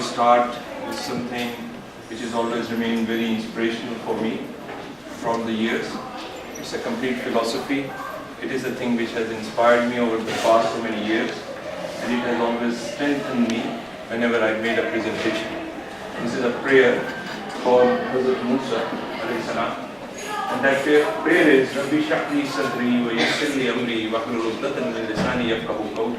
start with something which has always remained very inspirational for me from the years. It's a complete philosophy. It is a thing which has inspired me over the past so many years, and it has always strengthened me whenever I made a presentation. This is a prayer for Hazrat Musa alayhi salam, and that prayer is Rabbi shrah li sadri wa yassir li amri wahlul 'uqdatan min lisani yafqahu qawli.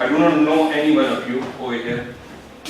I do not know any one of you over here,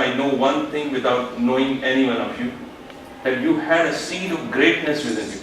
I know one thing without knowing any one of you, that you had a seed of greatness within you.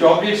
24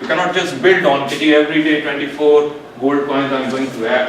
You cannot just build on it every day 24 gold coins I'm going to add.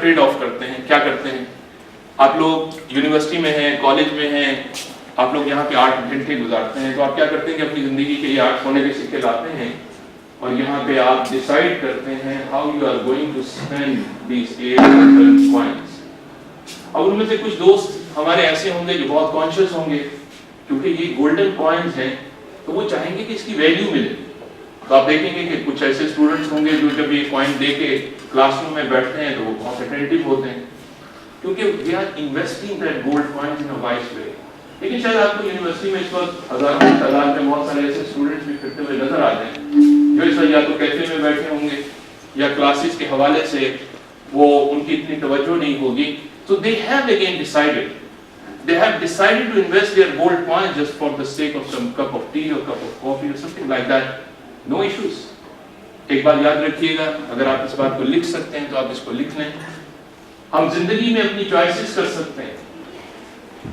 Trade off کرتے ہیں. کیا کرتے ہیں؟ آپ لوگ university میں ہیں, college میں ہیں, آپ لوگ یہاں پہ 8 گھنٹے گزارتے ہیں, تو آپ کیا کرتے ہیں کہ اپنی زندگی کے یہ 8 سونے کے سکے لاتے ہیں اور یہاں پہ آپ ڈیسائیڈ کرتے ہیں how you are going to spend these 8 coins. اب ان میں سے کچھ دوست ہمارے ایسے ہوں گے جو بہت کانشیس ہوں گے, کیونکہ یہ گولڈن کوائنس ہیں تو وہ چاہیں گے کہ اس کی ویلیو ملے. تو آپ دیکھیں گے کہ کچھ ایسے اسٹوڈنٹس ہوں گے جو جب یہ کوائن دے کے کلاس روم میں بیٹھتے ہیں تو وہ بہت اٹینٹو ہوتے ہیں, کیونکہ we are investing that gold coins in a wise way. لیکن شاید آپ کو یونیورسٹی میں اس وقت ہزاروں کی تعداد میں بہت سارے ایسے اسٹوڈنٹس بھی پھرتے ہوئے نظر آتے ہیں جو اس وقت یا تو کیفے میں بیٹھے ہوں گے یا کلاسز کے حوالے سے وہ ان کی اتنی توجہ نہیں ہوگی. So they have again decided to invest their gold coins just for the sake of some cup of tea or cup of coffee or something like that. No issues. ایک بات یاد رکھیے گا, اگر آپ اس بات کو لکھ سکتے ہیں تو آپ اس کو لکھ لیں. ہم زندگی میں اپنی چوائسز کر سکتے ہیں,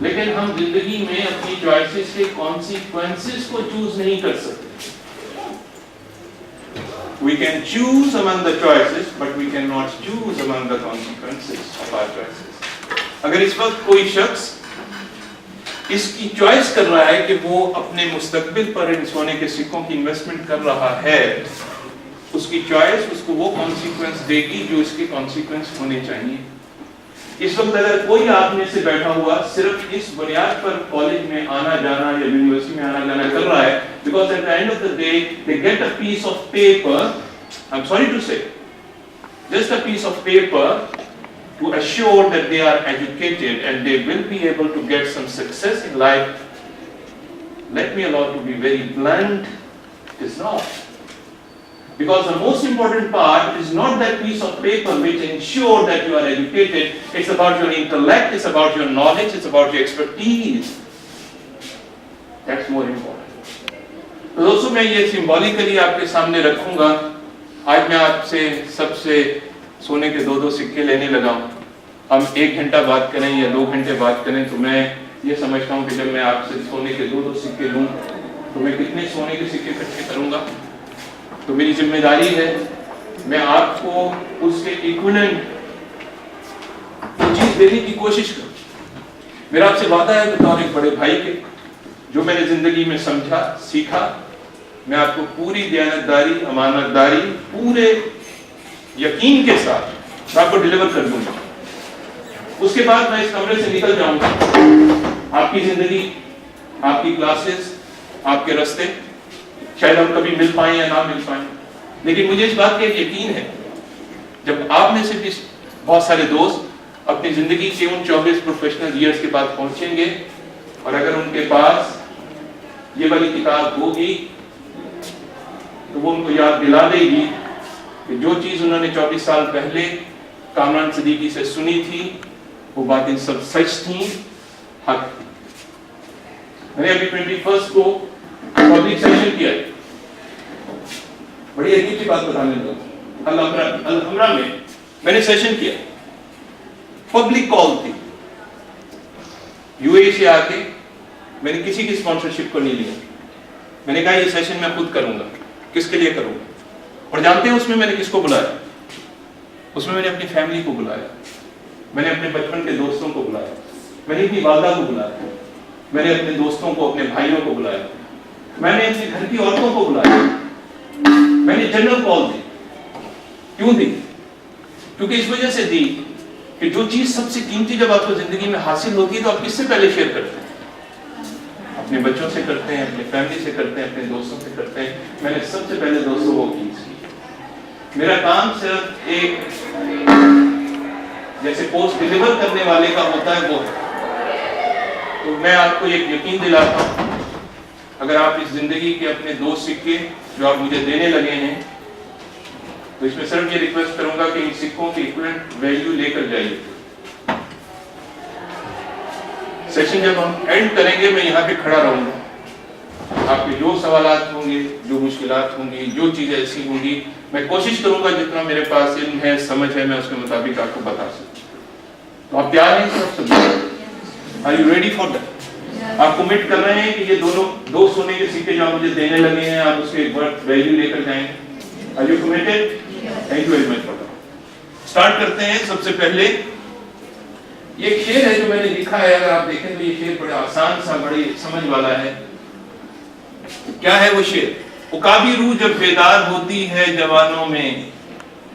لیکن ہم زندگی میں اپنی چوائسز کے کانسیکوینسز کو چوز نہیں کر سکتے. We can choose among the choices, but we cannot choose among the consequences of our choices. اگر اس وقت کوئی شخص اس کی چوائس کر رہا ہے کہ وہ اپنے مستقبل پر ان سونے کے سکوں کی انویسٹمنٹ کر رہا ہے, اس کی چوائس اس کو وہ کانسیکوینس دے گی جو اس کے کانسیکوینس ہونے چاہیے. اس وقت اگر کوئی آپ میں سے بیٹھا ہوا صرف اس بنیاد پر کالج میں آنا جانا یا یونیورسٹی میں آنا جانا کر رہا ہے, because at the end of the day they get a piece of paper, I'm sorry to say, just a piece of paper to assure that they are educated and they will be able to get some success in life. Let me allow to be very blunt, it is not. Because the most important part is not that piece of paper which ensures that you are educated. It's about your intellect, it's about your knowledge, it's about your expertise. That's more important. تو دوستوں میں یہ symbolically آپ کے سامنے رکھوں گا. آج میں آپ سے سب سے سونے کے 2 سکے لینے لگا ہوں. ہم 1 گھنٹہ بات کریں یا 2 گھنٹے بات کریں تو میں یہ سمجھتا ہوں کہ جب میں آپ سے سونے کے 2 سکے لوں تو میں کتنے سونے کے سکے اکٹھے کروں گا. تو میری ذمہ داری ہے میں آپ کو اس کے ایکویلنٹ چیز دینے کی کوشش کروں. میرا آپ سے وعدہ ہے بطور ایک بڑے بھائی کے, جو میں نے زندگی میں سمجھا سیکھا, میں آپ کو پوری دیانتداری, امانت داری, پورے یقین کے ساتھ آپ کو ڈیلیور کر دوں گا. اس کے بعد میں اس کمرے سے نکل جاؤں گا. آپ کی زندگی, آپ کی کلاسز, آپ کے راستے, شاید ہم کبھی مل پائیں یا نہ مل پائیں, لیکن مجھے اس بات کا یقین ہے جب آپ میں سے بھی بہت سارے دوست اپنی زندگی کے ان 24 پروفیشنل ایئرز کے بعد پہنچیں گے اور اگر ان کے پاس یہ والی کتاب ہوگی تو وہ ان کو یاد دلا دے گی کہ جو چیز انہوں نے 24 سال پہلے کامران صدیقی سے سنی تھی وہ باتیں سب سچ تھیں, حق. میں نے ابھی 21 کو پبلک سیشن کیا ہے. بڑی عجیب سی بات بتانے لگا. الحمرہ میں نے سیشن کیا, پبلک کال تھی. UAE سے آ کے میں نے کسی کی اسپانسرشپ کو نہیں لیا. میں نے کہا یہ سیشن میں خود کروں گا. کس کے لیے کروں گا؟ اور جانتے ہیں اس میں میں نے کس کو بلایا؟ اس میں میں نے اپنی فیملی کو بلایا, میں نے اپنے بچپن کے دوستوں کو بلایا, میں نے اپنی والدہ کو بلایا, میں نے اپنے دوستوں کو, اپنے بھائیوں کو بلایا, میں نے اپنے گھر کی عورتوں کو بلایا, میں نے جنرل کال دی. کیوں دی؟ کیونکہ اس وجہ سے دی کہ جو چیز سب سے قیمتی جب آپ کو زندگی میں حاصل ہوتی ہے تو آپ کس سے پہلے شیئر کرتے ہیں؟ اپنے بچوں سے کرتے ہیں, اپنے فیملی سے کرتے ہیں, اپنے دوستوں سے کرتے ہیں. میں نے سب سے پہلے دوستوں کو کی. میرا کام صرف ایک جیسے پوسٹ ڈیلیور کرنے والے کا ہوتا ہے وہ ہے. تو میں آپ کو ایک یقین دلاتا ہوں, اگر آپ اس زندگی کے اپنے 2 سکے جو آپ مجھے دینے لگے ہیں تو اس میں صرف یہ ریکویسٹ کروں گا کہ ان سکوں کی ایکویلنٹ ویلیو لے کر جائیے. سیشن جب ہم اینڈ کریں گے میں یہاں پہ کھڑا رہوں گا. آپ کے جو سوالات ہوں گے, جو مشکلات ہوں گی, جو چیزیں ایسی ہوں گی, میں کوشش کروں گا جتنا میرے پاس علم ہے, سمجھ ہے, میں اس کے مطابق آپ کو بتا سکوں. تو آپ تیار ہیں؟ Are you ready for that? آپ کمٹ کر رہے ہیں کہ یہ دونوں 2 سونے کے سکے جو آپ مجھے دینے لگے ہیں آپ اس کے ورتھ ویلیو لے کر جائیں گے. Are you committed? Thank you very much for that. Start کرتے ہیں. سب سے پہلے یہ ایک شعر ہے جو میں نے لکھا ہے, اگر آپ دیکھیں تو یہ شعر بڑا آسان سا, بڑی سمجھ والا ہے. کیا ہے وہ شعر؟ عقابی روح جب بیدار ہوتی ہے جوانوں میں,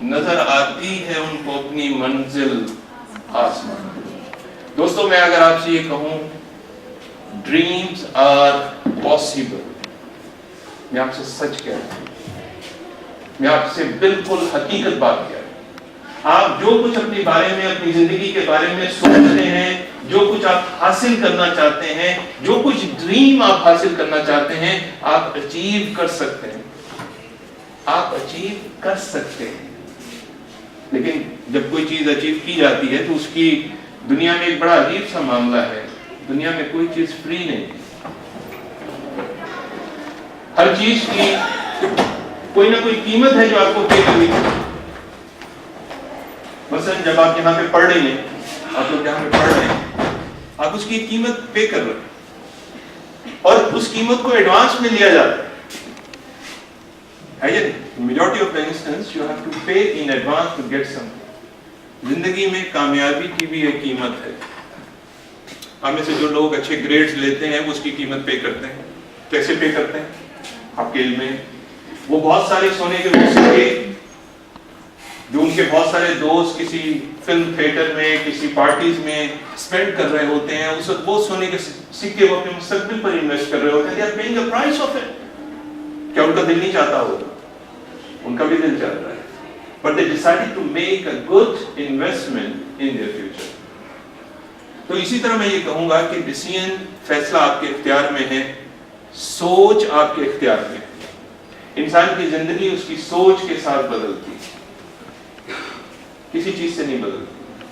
نظر آتی ہے ان کو اپنی منزل آسمان. دوستو میں اگر آپ سے یہ کہوں ڈریمز آر پاسبل, میں آپ سے سچ کہہ رہا ہوں, میں آپ سے بالکل حقیقت بات کہہ رہا ہوں. آپ جو کچھ اپنے بارے میں, اپنی زندگی کے بارے میں سوچتے ہیں, جو کچھ آپ حاصل کرنا چاہتے ہیں, جو کچھ ڈریم آپ حاصل کرنا چاہتے ہیں, آپ اچیو کر سکتے ہیں, آپ اچیو کر سکتے ہیں. لیکن جب کوئی چیز اچیو کی جاتی ہے تو اس کی دنیا میں ایک بڑا عجیب سا معاملہ ہے. دنیا میں کوئی چیز فری نہیں, ہر چیز کی کوئی نہ کوئی قیمت ہے جو آپ کو پے کرنی ہے. مثلا جب آپ یہاں پہ پڑھ رہی ہیں, آپ لوگ یہاں پہ پڑھ رہے ہیں, آپ اس کی قیمت پے کر رہے ہیں, اور اس قیمت کو ایڈوانس میں لیا جاتا ہے. Majority of the instance you have to pay in advance to get some. زندگی میں کامیابی کی بھی ایک قیمت ہے. ہم میں سے جو لوگ اچھے گریڈز لیتے ہیں وہ اس کی قیمت پے کرتے ہیں. کیسے پے کرتے ہیں آپ کے علم میں؟ وہ بہت سارے سونے کے سکے جو ان کے بہت سارے دوست کسی فلم تھیٹر میں, کسی پارٹیز میں اسپینڈ کر رہے ہوتے ہیں, اس وقت وہ سونے کے سکے وہ اپنے مستقبل پر انویسٹ کر رہے ہوتے ہیں. They are paying the price of it. کیا ان کا دل نہیں چاہتا ہوگا؟ ان کا بھی دل چاہتا ہے. But they decided to make a good investment in their future. تو اسی طرح میں یہ کہوں گا کہ ڈیسیژن, فیصلہ آپ کے اختیار میں ہے, سوچ آپ کے اختیار میں ہے. انسان کی زندگی اس کی سوچ کے ساتھ بدلتی ہے, کسی چیز سے نہیں بدلتی.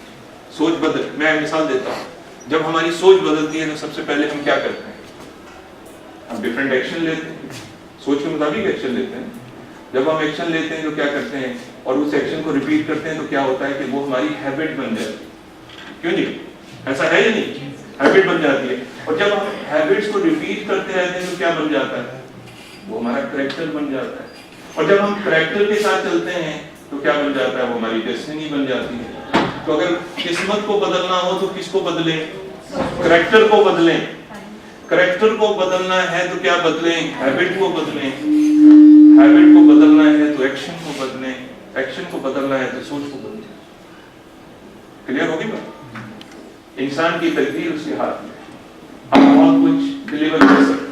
سوچ بدل, میں مثال دیتا ہوں. جب ہماری سوچ بدلتی ہے تو سب سے پہلے ہم کیا کرتے ہیں؟ ہم ڈیفرنٹ ایکشن لیتے ہیں, سوچ کے مطابق ایکشن لیتے ہیں. جب ہم ایکشن لیتے ہیں تو کیا کرتے ہیں, اور اس ایکشن کو ریپیٹ کرتے ہیں تو کیا ہوتا ہے کہ وہ ہماری ہیبٹ بن جاتی ہے. کیوں جی, ایسا ہے یا نہیں؟ ہیبٹ بن جاتی ہے. اور جب ہم ہیبٹس کو ریپیٹ کرتے رہتے ہیں تو کیا بن جاتا ہے؟ وہ ہمارا کریکٹر بن جاتا ہے. اور جب ہم کریکٹر کے ساتھ چلتے ہیں تو کیا بن جاتا ہے؟ وہ ہماری ڈیسٹنی بن جاتی ہے. تو اگر قسمت کو بدلنا ہو تو کس کو بدلیں؟ کریکٹر کو بدلیں. کریکٹر کو بدلنا ہے تو کیا بدلیں؟ ہیبٹ کو بدلیں. ہیبٹ کو بدلنا ہے تو ایکشن کو بدلیں. ایکشن کو بدلنا ہے تو سوچ کو بدلیں. کلیئر ہوگی بات؟ انسان کی تقدیر اس کے ہاتھ میں. آپ بہت کچھ ڈیلیور کر سکتے.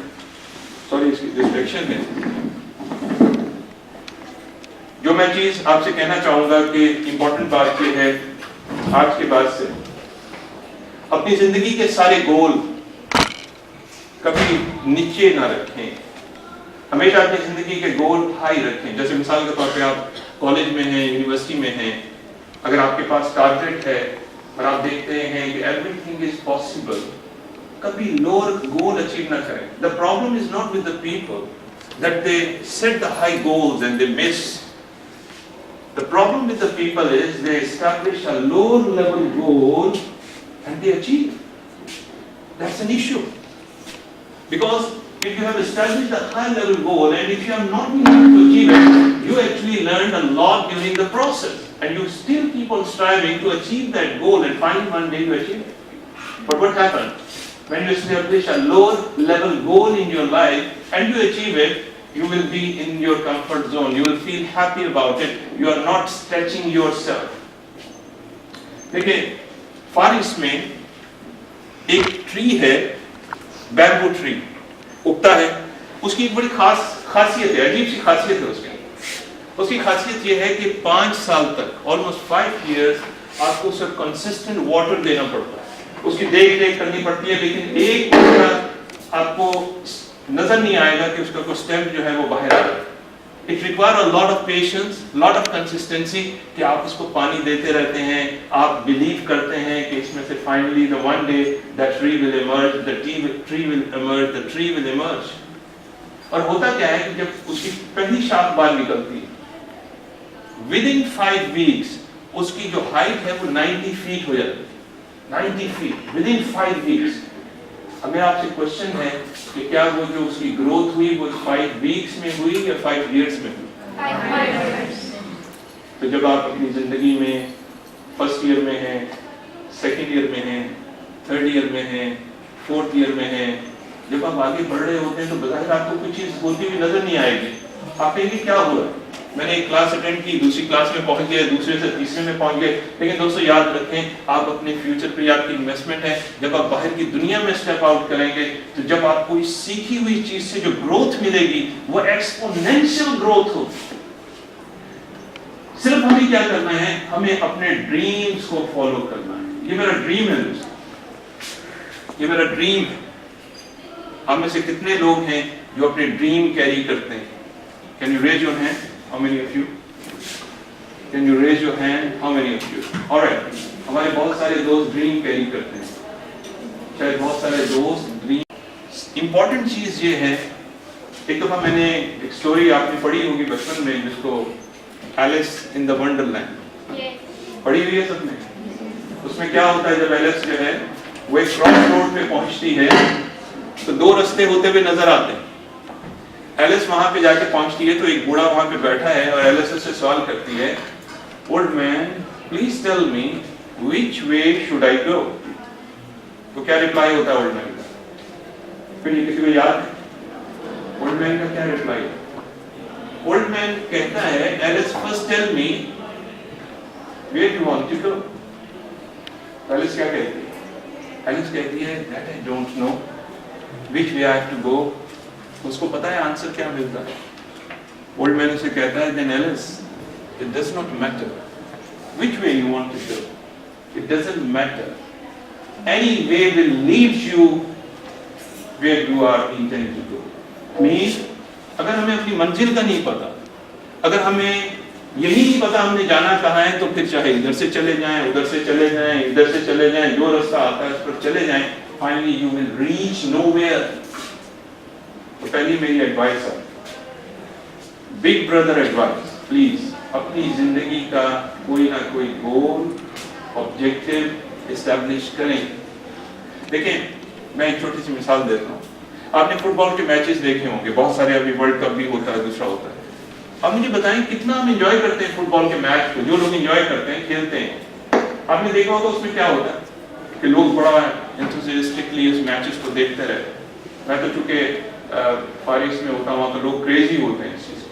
سوری اس کی ڈسٹریکشن ہے. جو میں چیز آپ سے کہنا چاہوں گا کہ امپورٹنٹ بات یہ ہے آج کے بعد سے, اپنی زندگی کے سارے گول کبھی نیچے نہ رکھیں. ہمیشہ اپنی زندگی کے گول ہائی رکھیں. جیسے مثال کے طور پہ آپ کالج میں ہیں, یونیورسٹی میں ہیں, اگر آپ کے پاس ٹارگیٹ ہے اور آپ دیکھتے ہیں کہ ایوری تھنگ از پاسبل, کبھی لوور گول اچیو نہ کریں. The problem is not with the people that they set the high goals and they miss. The problem with the people is they establish a lower level goal and they achieve. That's an issue. Because if you have established a high level goal and if you have not been able to achieve it, you actually learned a lot during the process and you still keep on striving to achieve that goal and finally one day you achieve it. But what happened? When you establish a lower level goal in your life and you achieve it, you will be in your comfort zone. You will feel happy about it. You are not stretching yourself. دیکھیں فارس میں ایک tree ہے, bamboo tree اگتا ہے. اس کی ایک بڑی خاصیت ہے, عجیب سی خاصیت ہے اس کی. اس کی خاصیت یہ ہے کہ 5 سال تک, almost 5 years, آپ کو اسے کنسسٹنٹ واٹر دینا پڑتا ہے. اس کی دیکھ ریکھ کرنی پڑتی ہے, لیکن ایک طرح آپ کو نظر نہیں آئے گا کہ اس کا کوئی اسٹیم جو ہے وہ باہر آ رہا ہے. It requires a lot of patience, lot of consistency کہ آپ اس کو پانی دیتے رہتے ہیں, آپ بلیو کرتے ہیں کہ اس میں سے finally the one day that tree will emerge, the tree will emerge, the tree will emerge. اور ہوتا کیا ہے کہ جب اس کی پہلی شاخ باہر نکلتی ہے, within 5 weeks اس کی جو ہائٹ ہے وہ 90 feet ہو جاتی ہے. 90 feet within 5 weeks. اب میرا آپ سے کوشچن ہے کہ کیا وہ جو اس کی گروتھ ہوئی وہ 5 weeks میں ہوئی یا 5 years میں ہوئی؟ 5 years. تو جب آپ اپنی زندگی میں فرسٹ ایئر میں ہیں, سیکنڈ ایئر میں ہیں, تھرڈ ایئر میں ہیں, فورتھ ایئر میں ہیں. جب آپ آگے بڑھ رہے ہوتے ہیں تو بظاہر آپ کو کوئی چیز ہوتی ہوئی نظر نہیں آئے گی. آپ کہیں گے کیا ہوا, میں نے ایک کلاس اٹینڈ کی, دوسری کلاس میں پہنچ گئے, دوسرے سے تیسرے میں پہنچ گئے. لیکن دوستو یاد رکھیں, آپ اپنے فیوچر پہ آپ کی انویسٹمنٹ ہے. جب آپ باہر کی دنیا میں اسٹیپ آؤٹ کریں گے تو جب آپ کوئی سیکھی ہوئی چیز سے جو گروتھ ملے گی وہ ایکسپونینشیل گروتھ ہو. صرف ہمیں کیا کرنا ہے, ہمیں اپنے ڈریمز کو فالو کرنا ہے. یہ میرا ڈریم ہے دوستو, یہ میرا ڈریم ہے. ہم میں سے کتنے لوگ ہیں جو اپنے ڈریم کیری کرتے ہیں؟ Can you raise your hand? How many of you? Can you raise your hand? How many of you? All right. ہمارے بہت سارے دوست ڈریم کیری کرتے ہیں. شاید بہت سارے دوست ڈریم. امپورٹنٹ چیز یہ ہے, ایک دفعہ میں نے ایک سٹوری آپ نے پڑھی ہوگی بچپن میں, جس کو Alice in the Wonderland پڑھی ہوئی ہے سب نے. اس میں کیا ہوتا ہے, جب ایلس جو ہے وہ ایک کراس روڈ پہ پہنچتی ہے تو دو رستے ہوتے ہوئے نظر آتے ہیں. ایلس وہاں پہ جا کے پہنچتی ہے تو ایک بوڑھا وہاں پہ بیٹھا ہے اور ایلس سے سوال کرتی ہے, old man please tell me which way should I go. تو کیا ریپلائی ہوتا ہے اولڈ مین کا؟ پھر یہ کسی کو یاد ہے اولڈ مین کا کیا ریپلائی؟ اولڈ مین کہتا ہے, Alice first tell me where you want to go. Alice کیا کہتی ہے؟ ایلس کہتی ہے that I don't know which way I have to go. اس کو پتا ہے آنسر کیا ملتا ہے. اولڈ مین اسے کہتا ہے, then Alice, it does not matter which way you want to go. It doesn't matter. Any way will lead you where you are intending to go. Means اگر ہمیں اپنی منزل کا نہیں پتا, اگر ہمیں یہی نہیں پتا ہم نے جانا کہاں ہے, تو پھر چاہے ادھر سے چلے جائیں, ادھر سے چلے جائیں, ادھر سے چلے جائیں, جو رستہ آتا ہے اس پر چلے جائیں, finally you will reach nowhere. تو پہلی میری ایڈوائس ہے, بگ بردر ایڈوائس, پلیز اپنی زندگی کا کوئی نہ کوئی گول, آبجیکٹو اسٹیبلش کریں. دیکھیں میں ایک چھوٹی سی مثال دیتا ہوں. آپ نے فٹ بال کے میچز دیکھے ہوں گے, بہت سارے, ابھی ورلڈ کپ بھی ہوتا ہے, دوسرا ہوتا ہے. آپ مجھے بتائیں کتنا ہم انجوائے کرتے ہیں فٹ بال کے میچ کو. جو لوگ انجوائے کرتے ہیں, کھیلتے ہیں, آپ نے دیکھا ہوگا اس میں کیا ہوتا ہے کہ لوگ بڑا انتھوزیاسٹکلی اس میچز کو دیکھتے رہتے. میں تو چونکہ پاریس میں ہوتا ہوں تو لوگ کریزی ہوتے ہیں اس چیز کو.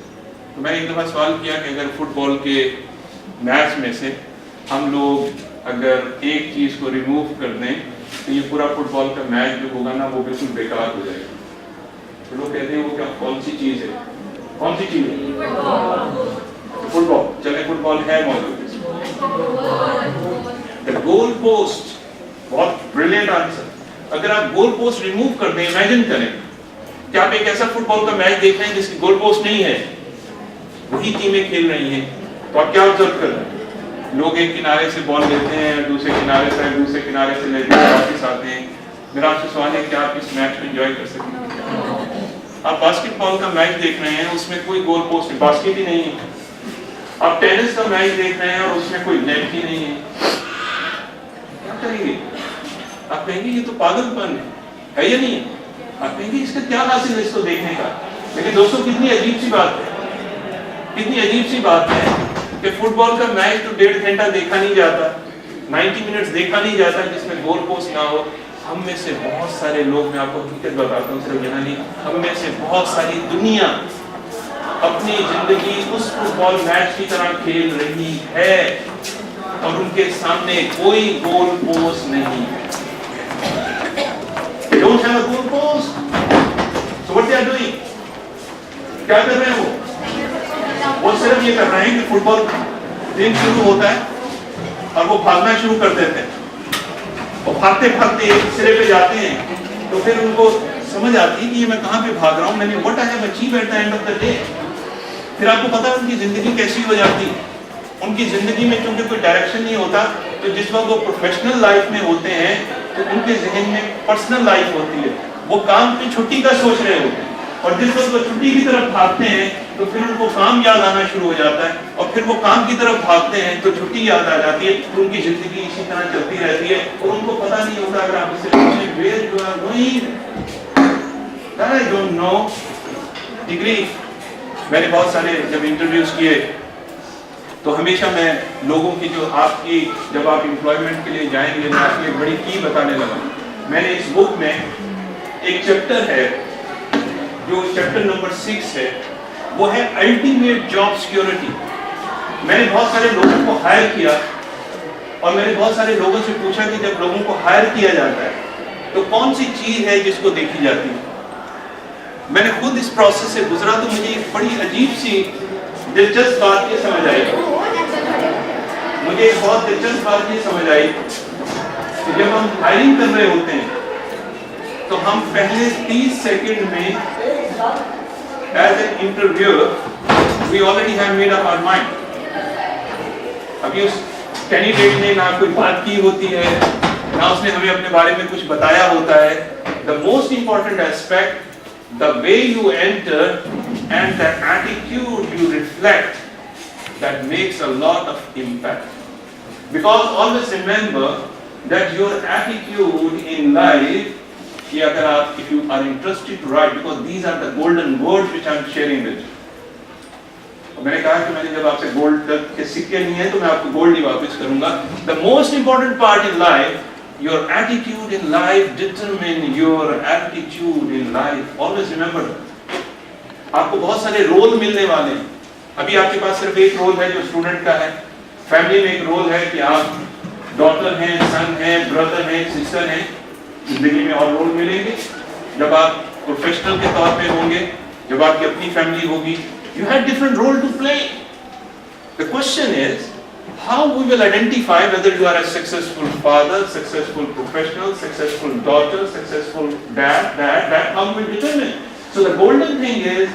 تو میں نے ایک دفعہ سوال کیا کہ اگر فٹ بال کے میچ میں سے ہم لوگ اگر ایک چیز کو ریموو کر دیں تو یہ پورا فٹ بال کا میچ جو ہوگا نا وہ بالکل بیکار ہو جائے گا. تو لوگ کہتے ہیں وہ کیا, کون سی چیز ہے, کون سی چیز ہے؟ فٹ بال. چلے فٹ بال ہے موجود. گول پوسٹ, بہت بریلینٹ آنسر. اگر آپ گول پوسٹ ریموو کر دیں, امیجن کریں کہ آپ ایک ایسا فٹ بال کا میچ دیکھ رہے ہیں جس کی گول پوسٹ نہیں ہے, وہی ٹیمیں کھیل رہی ہیں, تو آپ کیا آبزرو کر رہے ہیں؟ لوگ ایک کنارے سے بال لیتے ہیں, دوسرے کنارے سے لیتے ہیں, واپس آتے ہیں. میرا آپ سے سوال ہے کہ آپ اس میچ میں انجوائے کر سکیں. آپ باسکٹ بال کا میچ دیکھ رہے ہیں, اس میں کوئی گول پوسٹ, باسکٹ ہی نہیں ہے. آپ ٹینس کا میچ دیکھ رہے ہیں اور اس میں کوئی نیٹ ہی نہیں ہے. کیا کریں گے؟ آپ کہیں گے یہ تو پاگل پن ہے یا نہیں ہے؟ آپ کہیں گے اس کا کیا حاصل ہے اس کو دیکھنے کا. لیکن دوستوں کتنی عجیب سی بات ہے, کتنی عجیب سی بات ہے کہ فٹ بال کا میچ تو 1.5 گھنٹہ دیکھا نہیں جاتا, 90 منٹس دیکھا نہیں جاتا جس میں گول پوسٹ نہ ہو. ہم میں سے بہت سارے لوگ, میں آپ کو حقیقت بتاتا ہوں, صرف یہاں نہیں, ہم میں سے بہت ساری دنیا اپنی زندگی اس فٹ بال میچ کی طرح کھیل رہی ہے اور ان کے سامنے کوئی گول پوسٹ نہیں ہے. They don't have a goal post. So what they are doing? کیا کر رہے ہیں وہ صرف یہ کر رہے ہیں کہ فٹ بال دن شروع ہوتا ہے اور وہ بھاگنا شروع کر دیتے ہیں, اور بھاگتے بھاگتے ایک سرے پہ جاتے ہیں تو پھر ان کو سمجھ آتی ہے کہ یہ میں کہاں پہ بھاگ رہا ہوں, میں نے what I have achieved at the end of the day. پھر آپ کو پتا ہے ان کی زندگی کیسی ہو جاتی ہے. ان کی زندگی میں چونکہ کوئی ڈائریکشن نہیں ہوتا, تو جس وقت وہ پروفیشنل لائف میں ہوتے ہیں تو ان کے ذہن میں پرسنل لائف ہوتی ہے. وہ کام کی چھٹی کا سوچ رہے ہوتے ہیں, اور جس وقت وہ چھٹی کی طرف بھاگتے ہیں تو پھر ان کو کام یاد آنا شروع ہو جاتا ہے, اور پھر وہ کام کی طرف بھاگتے ہیں تو چھٹی یاد آ جاتی ہے. تو ان کی زندگی اسی طرح چلتی رہتی ہے اور ان کو پتہ نہیں ہوتا. اگر آپ اسے پوچھیں where you are going, I don't know. Degree میں نے بہت سارے جب انٹرویوز کیے تو ہمیشہ میں لوگوں کی جو آپ کی جب آپ امپلائمنٹ کے لیے جائیں گے میں آپ کو ایک بڑی کی بتانے لگا. میں نے اس بک میں ایک چیپٹر ہے جو چیپٹر نمبر 6 ہے, وہ ہے الٹیمیٹ جاب سیکیورٹی. میں نے بہت سارے لوگوں کو ہائر کیا اور میں نے بہت سارے لوگوں سے پوچھا کہ جب لوگوں کو ہائر کیا جاتا ہے تو کون سی چیز ہے جس کو دیکھی جاتی ہے. میں نے خود اس پروسیس سے گزرا تو مجھے ایک بڑی عجیب سی دلچسپ بات یہ سمجھ آئی. مجھے ایک بہت دلچسپ بات یہ سمجھ آئی کہ جب ہم ہائرنگ کر رہے ہوتے ہیں تو ہم پہلے 30 سیکنڈ میں as an interviewer we already have made up our mind. ابھی اس کینڈیڈیٹ نے نہ کوئی بات کی ہوتی ہے نہ اس نے ہمیں اپنے بارے میں کچھ بتایا ہوتا ہے. The most important aspect, the way you enter and the attitude you reflect, that makes a lot of impact. Because always remember that your attitude in life, if you are interested to write, because these are the golden words which I am sharing with you. میں نے کہا کہ میں نے جب آپ سے gold کے سکے نہیں ہیں تو میں آپ کو گولڈ ہی واپس کروں گا. The most important part in life, your attitude in life determine your attitude in life. Always remember that. آپ کو بہت سارے رول ملنے والے ہیں. ابھی آپ کے پاس صرف ایک رول ہے جو اسٹوڈنٹ کا ہے. فیملی میں ایک رول ہے کہ آپ ڈاٹر ہیں, سن ہیں, بردر ہیں, سسٹر ہیں. زندگی میں اور رول ملیں گے جب آپ پروفیشنل کے طور پہ ہوں گے, جب آپ کی اپنی فیملی ہوگی. You had different role to play. The question is, how we will identify whether you are a successful father, successful professional, successful daughter, successful dad, that how we will determine. So the golden thing is,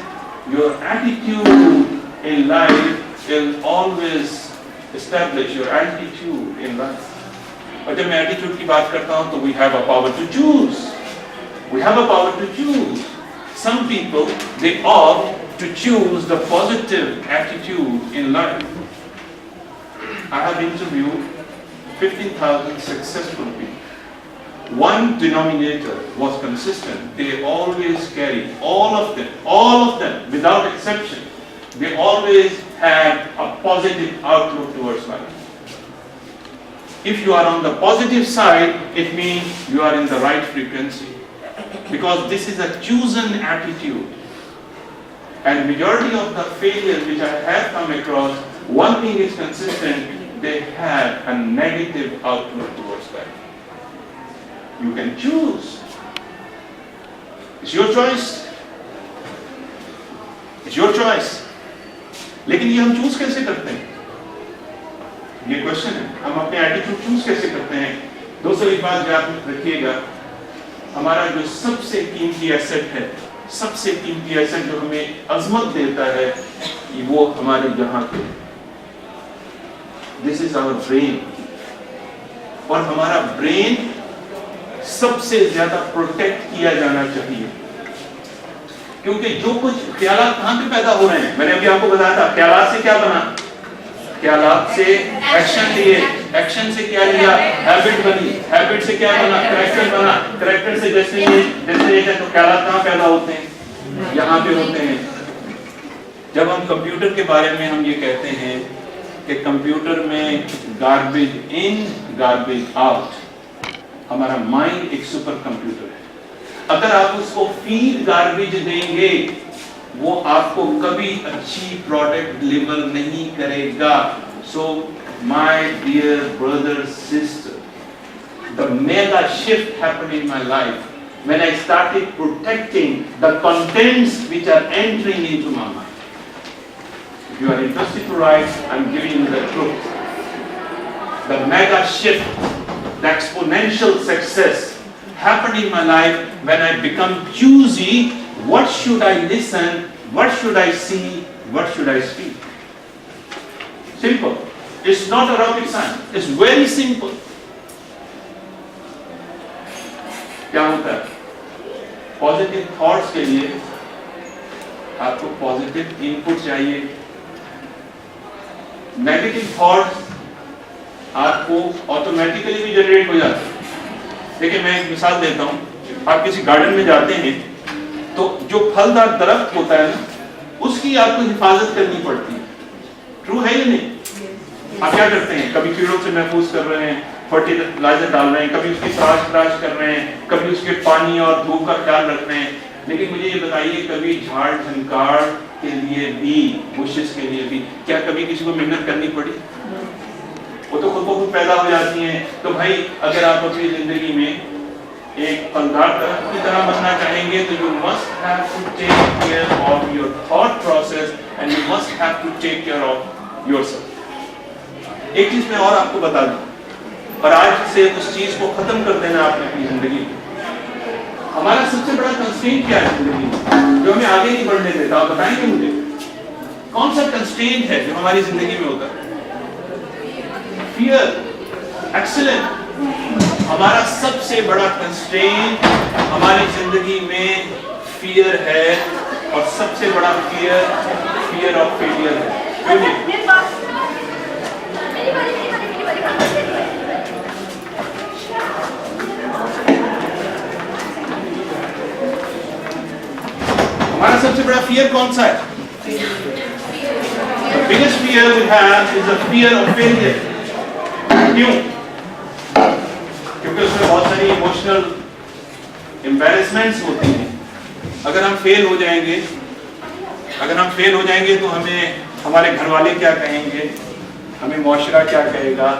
your attitude in life will always establish your attitude in life. اور جب میں attitude کی بات کرتا ہوں تو we have a power to choose. We have a power to choose. Some people, they opt to choose the positive attitude in life. I have interviewed 15,000 successful people. One denominator was consistent. They always carried, all of them, without exception, they always had a positive outlook towards life. If you are on the positive side, it means you are in the right frequency. Because this is a chosen attitude. And majority of the failures which I have come across, one thing is consistent, they have a negative outlook towards life. You can choose. It's your choice. It's your choice. لیکن یہ ہم choose کیسے کرتے ہیں؟ یہ question ہے. ہم اپنے ایٹیٹیوڈ چوز کیسے کرتے ہیں؟ دوستو ایک بات یاد رکھیے گا, ہمارا جو سب سے قیمتی ایسٹ ہے, سب سے قیمتی ایسٹ جو ہمیں عظمت دیتا ہے, وہ ہمارے یہاں پہ دس از آور برین. اور ہمارا برین سب سے زیادہ پروٹیکٹ کیا جانا چاہیے, کیونکہ جو کچھ خیالات کہاں پہ پیدا ہو رہے ہیں, میں نے ابھی آپ کو بتایا تھا خیالات سے کیا بنا, خیالات سے ایکشن لیے, ایکشن سے کیا لیا, ہیبٹ بنی, ہیبٹ سے کیا بنا, کریکٹر بنا, کریکٹر سے ڈیسٹینیشن. تو خیالات کہاں پیدا ہوتے ہیں, یہاں پہ ہوتے ہیں. جب ہم کمپیوٹر کے بارے میں ہم یہ کہتے ہیں کہ کمپیوٹر میں گاربیج ان گاربیج آؤٹ, ہمارا مائنڈ ایک سپر کمپیوٹر ہے. اگر آپ اس کو فیڈ گاربیج دیں گے وہ آپ کو کبھی اچھی پروڈکٹ ڈلیور نہیں کرے گا. So my dear brother sister, the mega shift happened in my life when I started protecting the contents which are entering into my mind. If you are interested to write, I am giving you the truth. The mega shift, the exponential success happened in my life when I become choosy. What should I listen? What should I see? What should I speak? Simple. It's not a rocket science. It's very simple. کیا ہوتا ہے؟ Positive thoughts کے لیے آپ کو positive in پٹ چاہیے. Negative thoughts آپ کو آٹومیٹیکلی بھی جنریٹ ہو جاتے ہیں. دیکھیں میں ایک مثال دیتا ہوں. آپ کسی گارڈن میں جاتے ہیں تو جو پھلدار درخت ہوتا ہے نا, اس کی آپ کو حفاظت کرنی پڑتی ہے. ٹرو ہے یا نہیں؟ آپ کیا کرتے ہیں؟ کبھی کیڑوں سے محفوظ کر رہے ہیں، فرٹیلائزر ڈال رہے ہیں، کبھی اس کی تراش کر رہے ہیں، کبھی اس کے پانی اور دھوپ کا خیال رکھ رہے ہیں. لیکن مجھے یہ بتائیے کبھی جھاڑ جھنکاڑ کے لیے بھی، بشز کے لیے بھی کیا کبھی کسی کو محنت کرنی پڑی؟ وہ تو خود بخود پیدا ہو جاتی ہیں. تو بھائی اگر آپ اپنی زندگی میں ایک پھلدار درخت کی طرح بننا چاہیں گے تو you must have to take care of your thought process and you must have to take care of yourself. ایک چیز میں اور آپ کو بتا دوں اور آج سے اس چیز کو ختم کر دینا آپ نے اپنی زندگی میں. ہمارا سب سے بڑا کنسٹرینٹ کیا ہے زندگی میں جو ہمیں آگے نہیں بڑھنے دیتا؟ آپ بتائیں گے مجھے کون سا کنسٹرینٹ ہے جو ہماری زندگی میں ہوتا ہے؟ فیئر. ایکسلنٹ. ہمارا سب سے بڑا کنسٹرینٹ ہماری زندگی میں فیئر ہے اور سب سے بڑا فیئر آف فیلئر ہے. ہمارا سب سے بڑا فیئر کون سا ہے؟ The biggest fear we have is the fear of failure. کیوں؟ کیونکہ اس میں بہت ساری ایموشنل امبیرسمنٹس ہوتی ہیں. اگر ہم فیل ہو جائیں گے تو ہمیں ہمارے گھر والے کیا کہیں گے، ہمیں معاشرہ کیا کہے گا،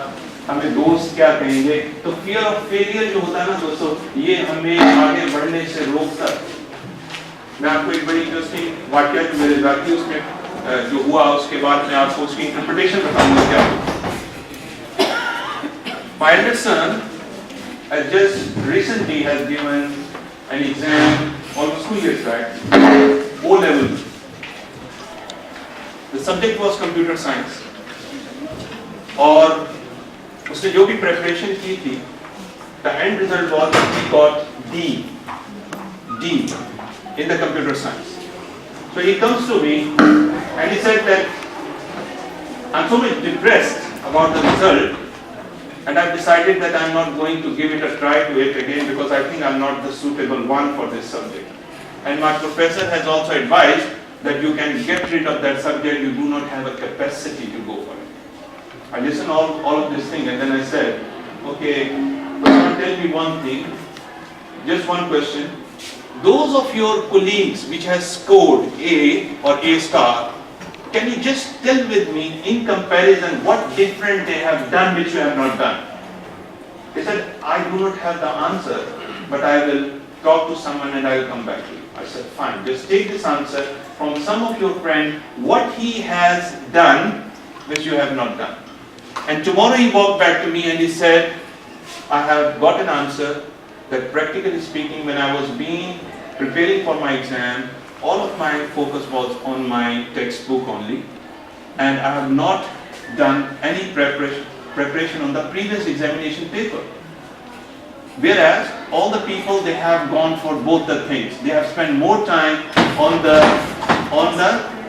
ہمیں دوست کیا کہیں گے. تو فیئر آف فیلئر جو ہوتا ہے نا دوستو، یہ ہمیں آگے بڑھنے سے روکتا ہے. میں آپ کو ایک بڑی انٹرسٹنگ واقعہ جو میرے ذاتی اس میں جو ہوا اس کے بعد میں آپ کو اس کی انٹرپریٹیشن بتاؤں گا. کیا My eldest son has just recently has given an exam almost 2 years back, O level. The subject was computer science. اور اس نے جو بھی preparation کی تھی, the end result was he got D in the computer science. So he comes to me and he said that I'm so much depressed about the result. And I've decided that I'm not going to give it a try to it again because I think I'm not the suitable one for this subject. And my professor has also advised that you can get rid of that subject, you do not have a capacity to go for it. I listened all of this thing and then I said, okay, tell me one thing, just one question. Those of your colleagues which has scored A or A star, can you just tell with me in comparison what different they have done which you have not done? He said, I do not have the answer, but I will talk to someone and I will come back to you. I said, fine, just take this answer from some of your friends, what he has done which you have not done. And tomorrow he walked back to me and he said, I have got an answer that practically speaking when I was preparing for my exam, all of my focus was on my textbook only and I have not done any preparation on the previous examination paper. Whereas all the people, they have gone for both the things. They have spent more time on the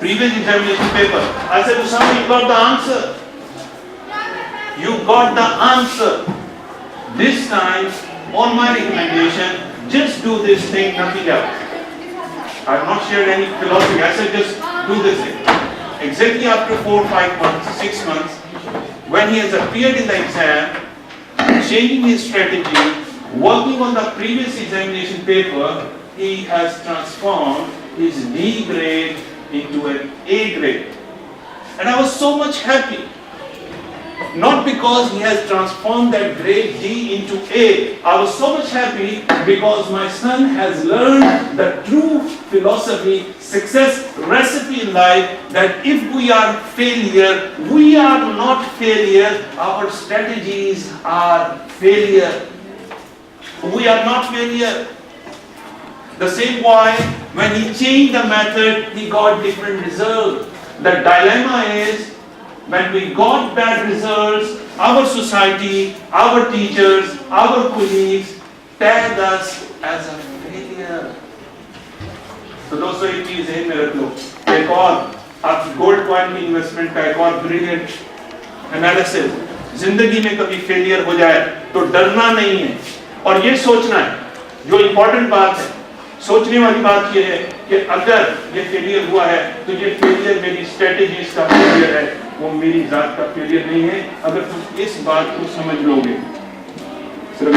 previous examination paper. I said, Usama, you got the answer. You got the answer. This time, on my recommendation, just do this thing, nothing else. I have not shared any philosophy. I said just do this thing. Exactly after 4, 5 months, 6 months, when he has appeared in the exam, changing his strategy, working on the previous examination paper, he has transformed his D grade into an A grade. And I was so much happy. Not because he has transformed that grade D into A. I was so much happy because my son has learned the true philosophy, success recipe in life, that if we are failure, we are not failure. Our strategies are failure. We are not failure. The same boy, when he changed the method, he got different results. The dilemma is, when we got bad results, our society, our teachers, our colleagues tagged us as a failure. تو دوستو ایک چیز ہے میں رکھ لو، ایک اور آپ گولڈ کوائن کی انویسٹمنٹ کا ایک اور بریلینٹ انالیسس. زندگی میں کبھی فیلئر ہو جائے تو ڈرنا نہیں ہے اور یہ سوچنا ہے. جو امپورٹنٹ بات ہے، سوچنے والی بات یہ ہے کہ اگر یہ فیلئر ہوا ہے تو یہ فیلئر میری اسٹریٹجیز کا فیلئر ہے. وہ میری ذات کا فیلئر نہیں ہے. اگر تم اس بات کو سمجھ لو گے صرف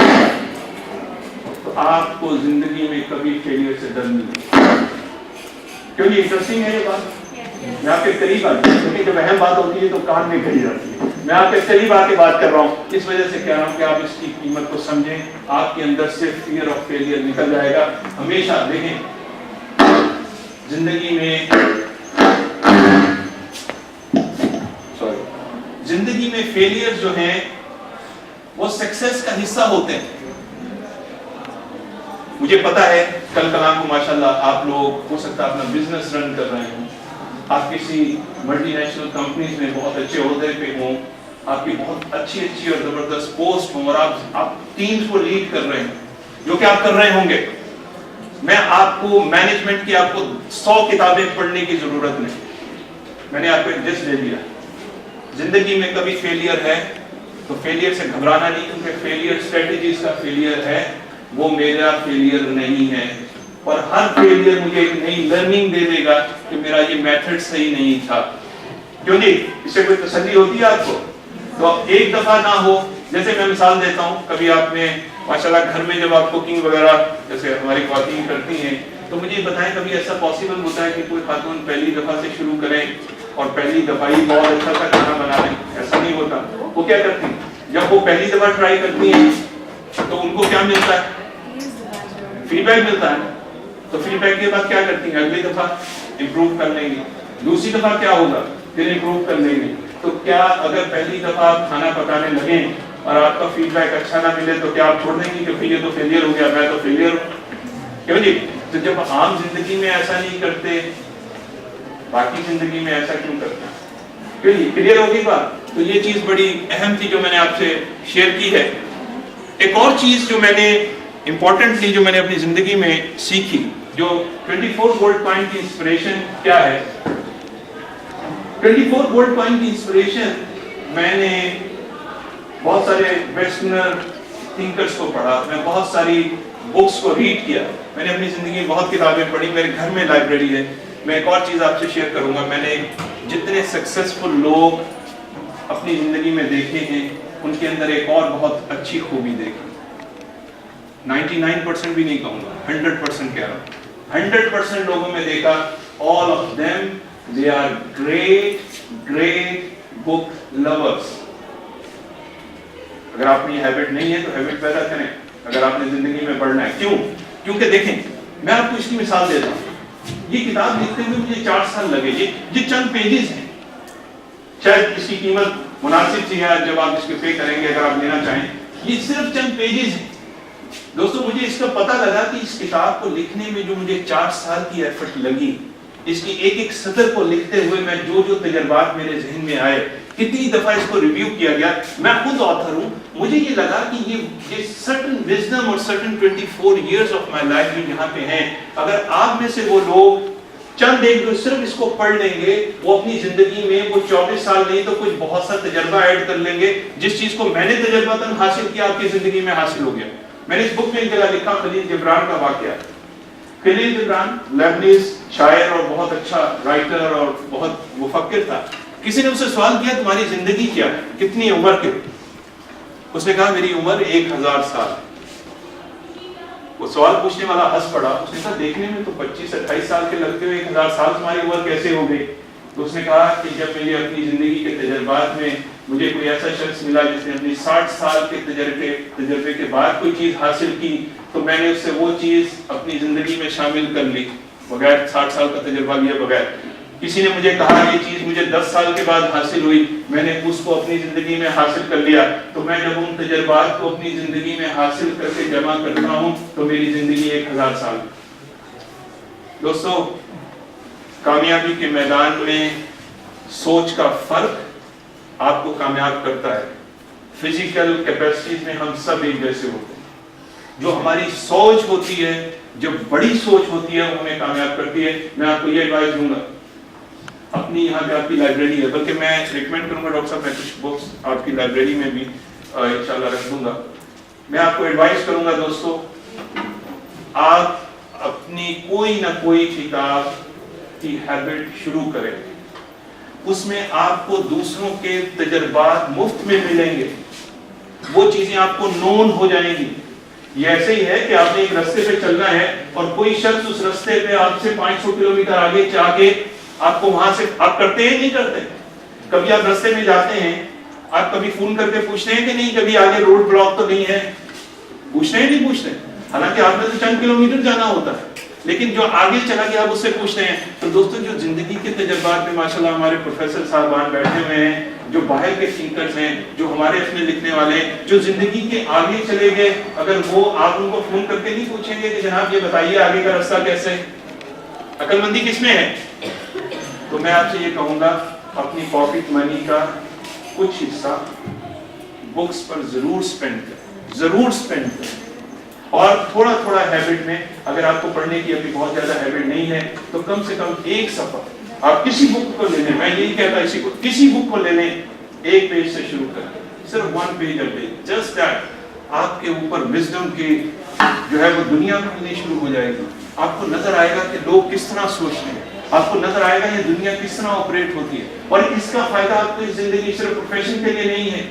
تو آپ کو زندگی میں کبھی فیلئر سے ڈر نہیں. کیوں یہ انٹرسٹنگ ہے یہ بات؟ میں آپ کے قریب آ گیا کیونکہ جب اہم بات ہوتی ہے تو کان میں کھڑی جاتی ہے. میں آپ کے قریب آ کے بات کر رہا ہوں, اس وجہ سے کہہ رہا ہوں کہ آپ اس کی قیمت کو سمجھیں. آپ کے اندر سے فیئر آف فیلئر نکل جائے گا. ہمیشہ دیکھیں زندگی میں زندگی میں فیلئر جو ہیں وہ سکسیس کا حصہ ہوتے ہیں. مجھے پتا ہے کل کلام کو ماشاءاللہ آپ لوگ ہو سکتا ہے اپنا بزنس رن کر رہے ہوں, آپ کسی ملٹی نیشنل کمپنیز میں بہت اچھے عہدے پہ ہوں, آپ کی بہت اچھی اور زبردست پوسٹ ہوں, اور آپ ٹیمز کو لیڈ کر رہے ہیں, جو کہ آپ کر رہے ہوں گے. میں آپ کو مینجمنٹ کی آپ کو 100 کتابیں پڑھنے کی ضرورت نہیں. میں نے آپ کو ایک لسٹ دے دیا. زندگی میں کبھی فیلئر ہے تو فیلئر سے گھبرانا نہیں, کیونکہ فیلئر اسٹریٹجیز کا فیلئر ہے, وہ میرا فیلئر نہیں ہے. اور ہر فیلئر مجھے ایک نئی لرننگ دے دے گا کہ میرا یہ میتھڈ صحیح نہیں تھا. کیوں نہیں؟ اس سے کوئی تسلی ہوتی ہے آپ کو؟ تو ایک دفعہ نہ ہو, جیسے میں مثال دیتا ہوں, کبھی آپ نے ماشاءاللہ گھر میں جب آپ کوکنگ وغیرہ جیسے ہماری خواتین کرتی ہیں تو مجھے بتائیں کبھی ایسا پاسبل ہوتا ہے کہ کوئی خاتون پہلی دفعہ سے شروع کریں اور پہلی دفعہ ہی بہت اچھا سا کھانا بنا لیں؟ ایسا نہیں ہوتا. وہ کیا کرتی ہیں جب وہ پہلی دفعہ ٹرائی کرتی ہیں تو ان کو کیا ملتا ہے؟ فیڈ بیک ملتا ہے. تو فیڈ بیک کے بعد کیا کرتی ہیں؟ اگلی دفعہ امپروو کر لیں گی. دوسری دفعہ کیا ہوگا؟ پھر امپروو کر لیں گے. تو کیا اگر پہلی دفعہ آپ کھانا پکانے لگیں اور آپ کا فیڈ بیک اچھا نہ ملے تو کیا آپ چھوڑ دیں گے کہ یہ تو فیلئر ہو گیا, میں تو فیلئر ہوں؟ کیوں جی؟ تو جب عام زندگی میں ایسا نہیں کرتے, باقی زندگی میں ایسا کیوں کرتے ہیں؟ کیوں جی؟ کلیئر ہوگی بات؟ تو یہ چیز بڑی اہم تھی جو میں نے آپ سے شیئر کی ہے. ایک اور چیز جو میں نے امپورٹنٹلی جو میں نے اپنی زندگی میں سیکھی, جو 24 گولڈ پوائنٹ کی انسپریشن کیا ہے. 24 گولڈ پوائنٹ کی انسپریشن میں نے بہت سارے ویسٹرنر تھنکرز کو پڑھا, میں بہت ساری بکس کو ریڈ کیا, میں نے اپنی زندگی میں بہت کتابیں پڑھی, میرے گھر میں لائبریری ہے. میں ایک اور چیز آپ سے شیئر کروں گا, میں نے جتنے سکسیسفل لوگ اپنی زندگی میں دیکھے ہیں ان کے اندر ایک اور بہت اچھی خوبی دیکھی. 99% بھی نہیں کہوں گا, 100% کہہ رہا ہوں. 100% لوگوں میں دیکھا, all of them they are great book lovers. اگر آپ کی ہیبٹ نہیں ہے تو ہیبٹ پیدا کریں اگر آپ نے زندگی میں پڑھنا ہے. کیوں؟ کیونکہ دیکھیں میں آپ کو اس کی مثال دیتا ہوں. یہ کتاب لکھتے ہوئے مجھے 4 سال لگے. یہ چند پیجز ہیں, شاید اس کی قیمت مناسب سی ہے جب آپ اس کے پے کریں گے اگر آپ لینا چاہیں. یہ صرف چند پیجز ہیں دوستو. مجھے اس کا پتہ لگا کہ اس کتاب کو لکھنے میں جو مجھے 4 سال کی ایفرٹ لگی, اس کی ایک سطر کو لکھتے ہوئے میں جو تجربات میرے ذہن میں آئے, کتنی دفعہ اس کو ریویو کیا گیا. میں خود آتھر ہوں, مجھے یہ لگا کہ یہ certain wisdom اور certain 24 years of my life جو یہاں پہ ہیں, اگر آپ میں سے وہ لوگ چند ایک جو صرف اس کو پڑھ لیں گے, وہ اپنی زندگی میں وہ 24 سال نہیں تو کچھ بہت سا تجربہ ایڈ کر لیں گے. جس چیز کو میں نے تجرباتاً حاصل کیا آپ کی زندگی میں حاصل ہو گیا. میں نے اس بک میں ایک جگہ لکھا خلیل جبران کا واقعہ. خلیل جبران لیبنیز شاعر اور بہت اچھا رائٹر اور بہت مفکر تھا. کسی نے اسے سوال کیا تمہاری زندگی کیا ہے, کتنی عمر کے؟ اس نے کہا میری عمر 1000 سال. وہ سوال پوچھنے والا ہنس پڑا. اس نے کہا دیکھنے میں تو 25-28 سال کے لگتے ہوئے 1000 سال تمہاری عمر کیسے ہو گئی؟ تو اس نے کہا کہ جب میں نے اپنی زندگی کے تجربات میں مجھے کوئی ایسا شخص ملا جس نے اپنی 60 سال کے تجربے کے بعد کوئی چیز حاصل کی, تو میں نے اس سے وہ چیز اپنی زندگی میں شامل کر لی بغیر 60 سال کا تجربہ لیے بغیر. کسی نے مجھے کہا یہ چیز مجھے 10 سال کے بعد حاصل ہوئی, میں نے اس کو اپنی زندگی میں حاصل کر لیا. تو میں جب ان تجربات کو اپنی زندگی میں حاصل کر کے جمع کرتا ہوں تو میری زندگی 1000 سال. دوستو کامیابی کے میدان میں سوچ کا فرق آپ کو کامیاب کرتا ہے. فزیکل کیپیسٹیز میں ہم سب ایک جیسے ہوتے ہیں. جو ہماری سوچ ہوتی ہے, جو بڑی سوچ ہوتی ہے, وہ ہمیں کامیاب کرتی ہے. میں آپ کو یہ ایڈوائز دوں گا, اپنی یہاں پہ آپ کی لائبریری ہے, بلکہ میں ریکمینڈ کروں گا ڈاکٹر صاحب میں کچھ بکس آپ کی لائبریری میں بھی انشاءاللہ رکھ دوں گا. میں آپ کو ایڈوائز کروں گا دوستو, آپ اپنی کوئی نہ کوئی کتاب کی ہیبٹ شروع کریں. اس میں آپ کو دوسروں کے تجربات مفت میں ملیں گے، وہ چیزیں آپ کو نون ہو جائیں گی. یہ ایسے ہی ہے کہ آپ نے ایک رستے پہ چلنا ہے اور کوئی شخص اس رستے پہ آپ سے 500 کلومیٹر آگے چاہ کے آپ کو وہاں سے، آپ کرتے ہیں نہیں کرتے؟ کبھی آپ رستے میں جاتے ہیں، آپ کبھی فون کر کے پوچھتے ہیں کہ نہیں کبھی آگے روڈ بلاک تو نہیں ہے؟ پوچھتے ہیں نہیں پوچھتے؟ حالانکہ آپ نے تو چند کلومیٹر جانا ہوتا ہے، لیکن جو آگے چلا گیا آپ اس سے پوچھتے ہیں. تو دوستوں جو زندگی کے تجربات میں ماشاءاللہ ہمارے پروفیسر صاحبان بیٹھے ہوئے ہیں، جو باہر کے تھنکرز ہیں، جو ہمارے اپنے لکھنے والے ہیں، جو زندگی کے آگے چلے گئے، اگر وہ آپ ان کو فون کر کے نہیں پوچھیں گے کہ جناب یہ بتائیے آگے کا راستہ کیسے؟ عقل مندی کس میں ہے؟ تو میں آپ سے یہ کہوں گا اپنی پاکٹ منی کا کچھ حصہ بکس پر ضرور سپینڈ کریں، ضرور سپینڈ کریں. اور تھوڑا تھوڑا ہیبٹ میں، اگر آپ کو پڑھنے کی ابھی بہت زیادہ ہیبٹ نہیں ہے تو کم سے کم ایک صفحہ آپ کسی بک کو لے لیں. میں یہی کہتا اسی کو، کسی بک کو لے لیں، ایک پیج سے شروع کریں، صرف 1 page a day, just that. آپ کے اوپر وزڈم کی جو ہے وہ دنیا کھلنی شروع ہو جائے گی. آپ کو نظر آئے گا کہ لوگ کس طرح سوچتے ہیں، آپ کو نظر آئے گا یہ دنیا کس طرح آپریٹ ہوتی ہے. اور اس کا فائدہ آپ کو اس زندگی صرف پروفیشن کے لیے نہیں ہے.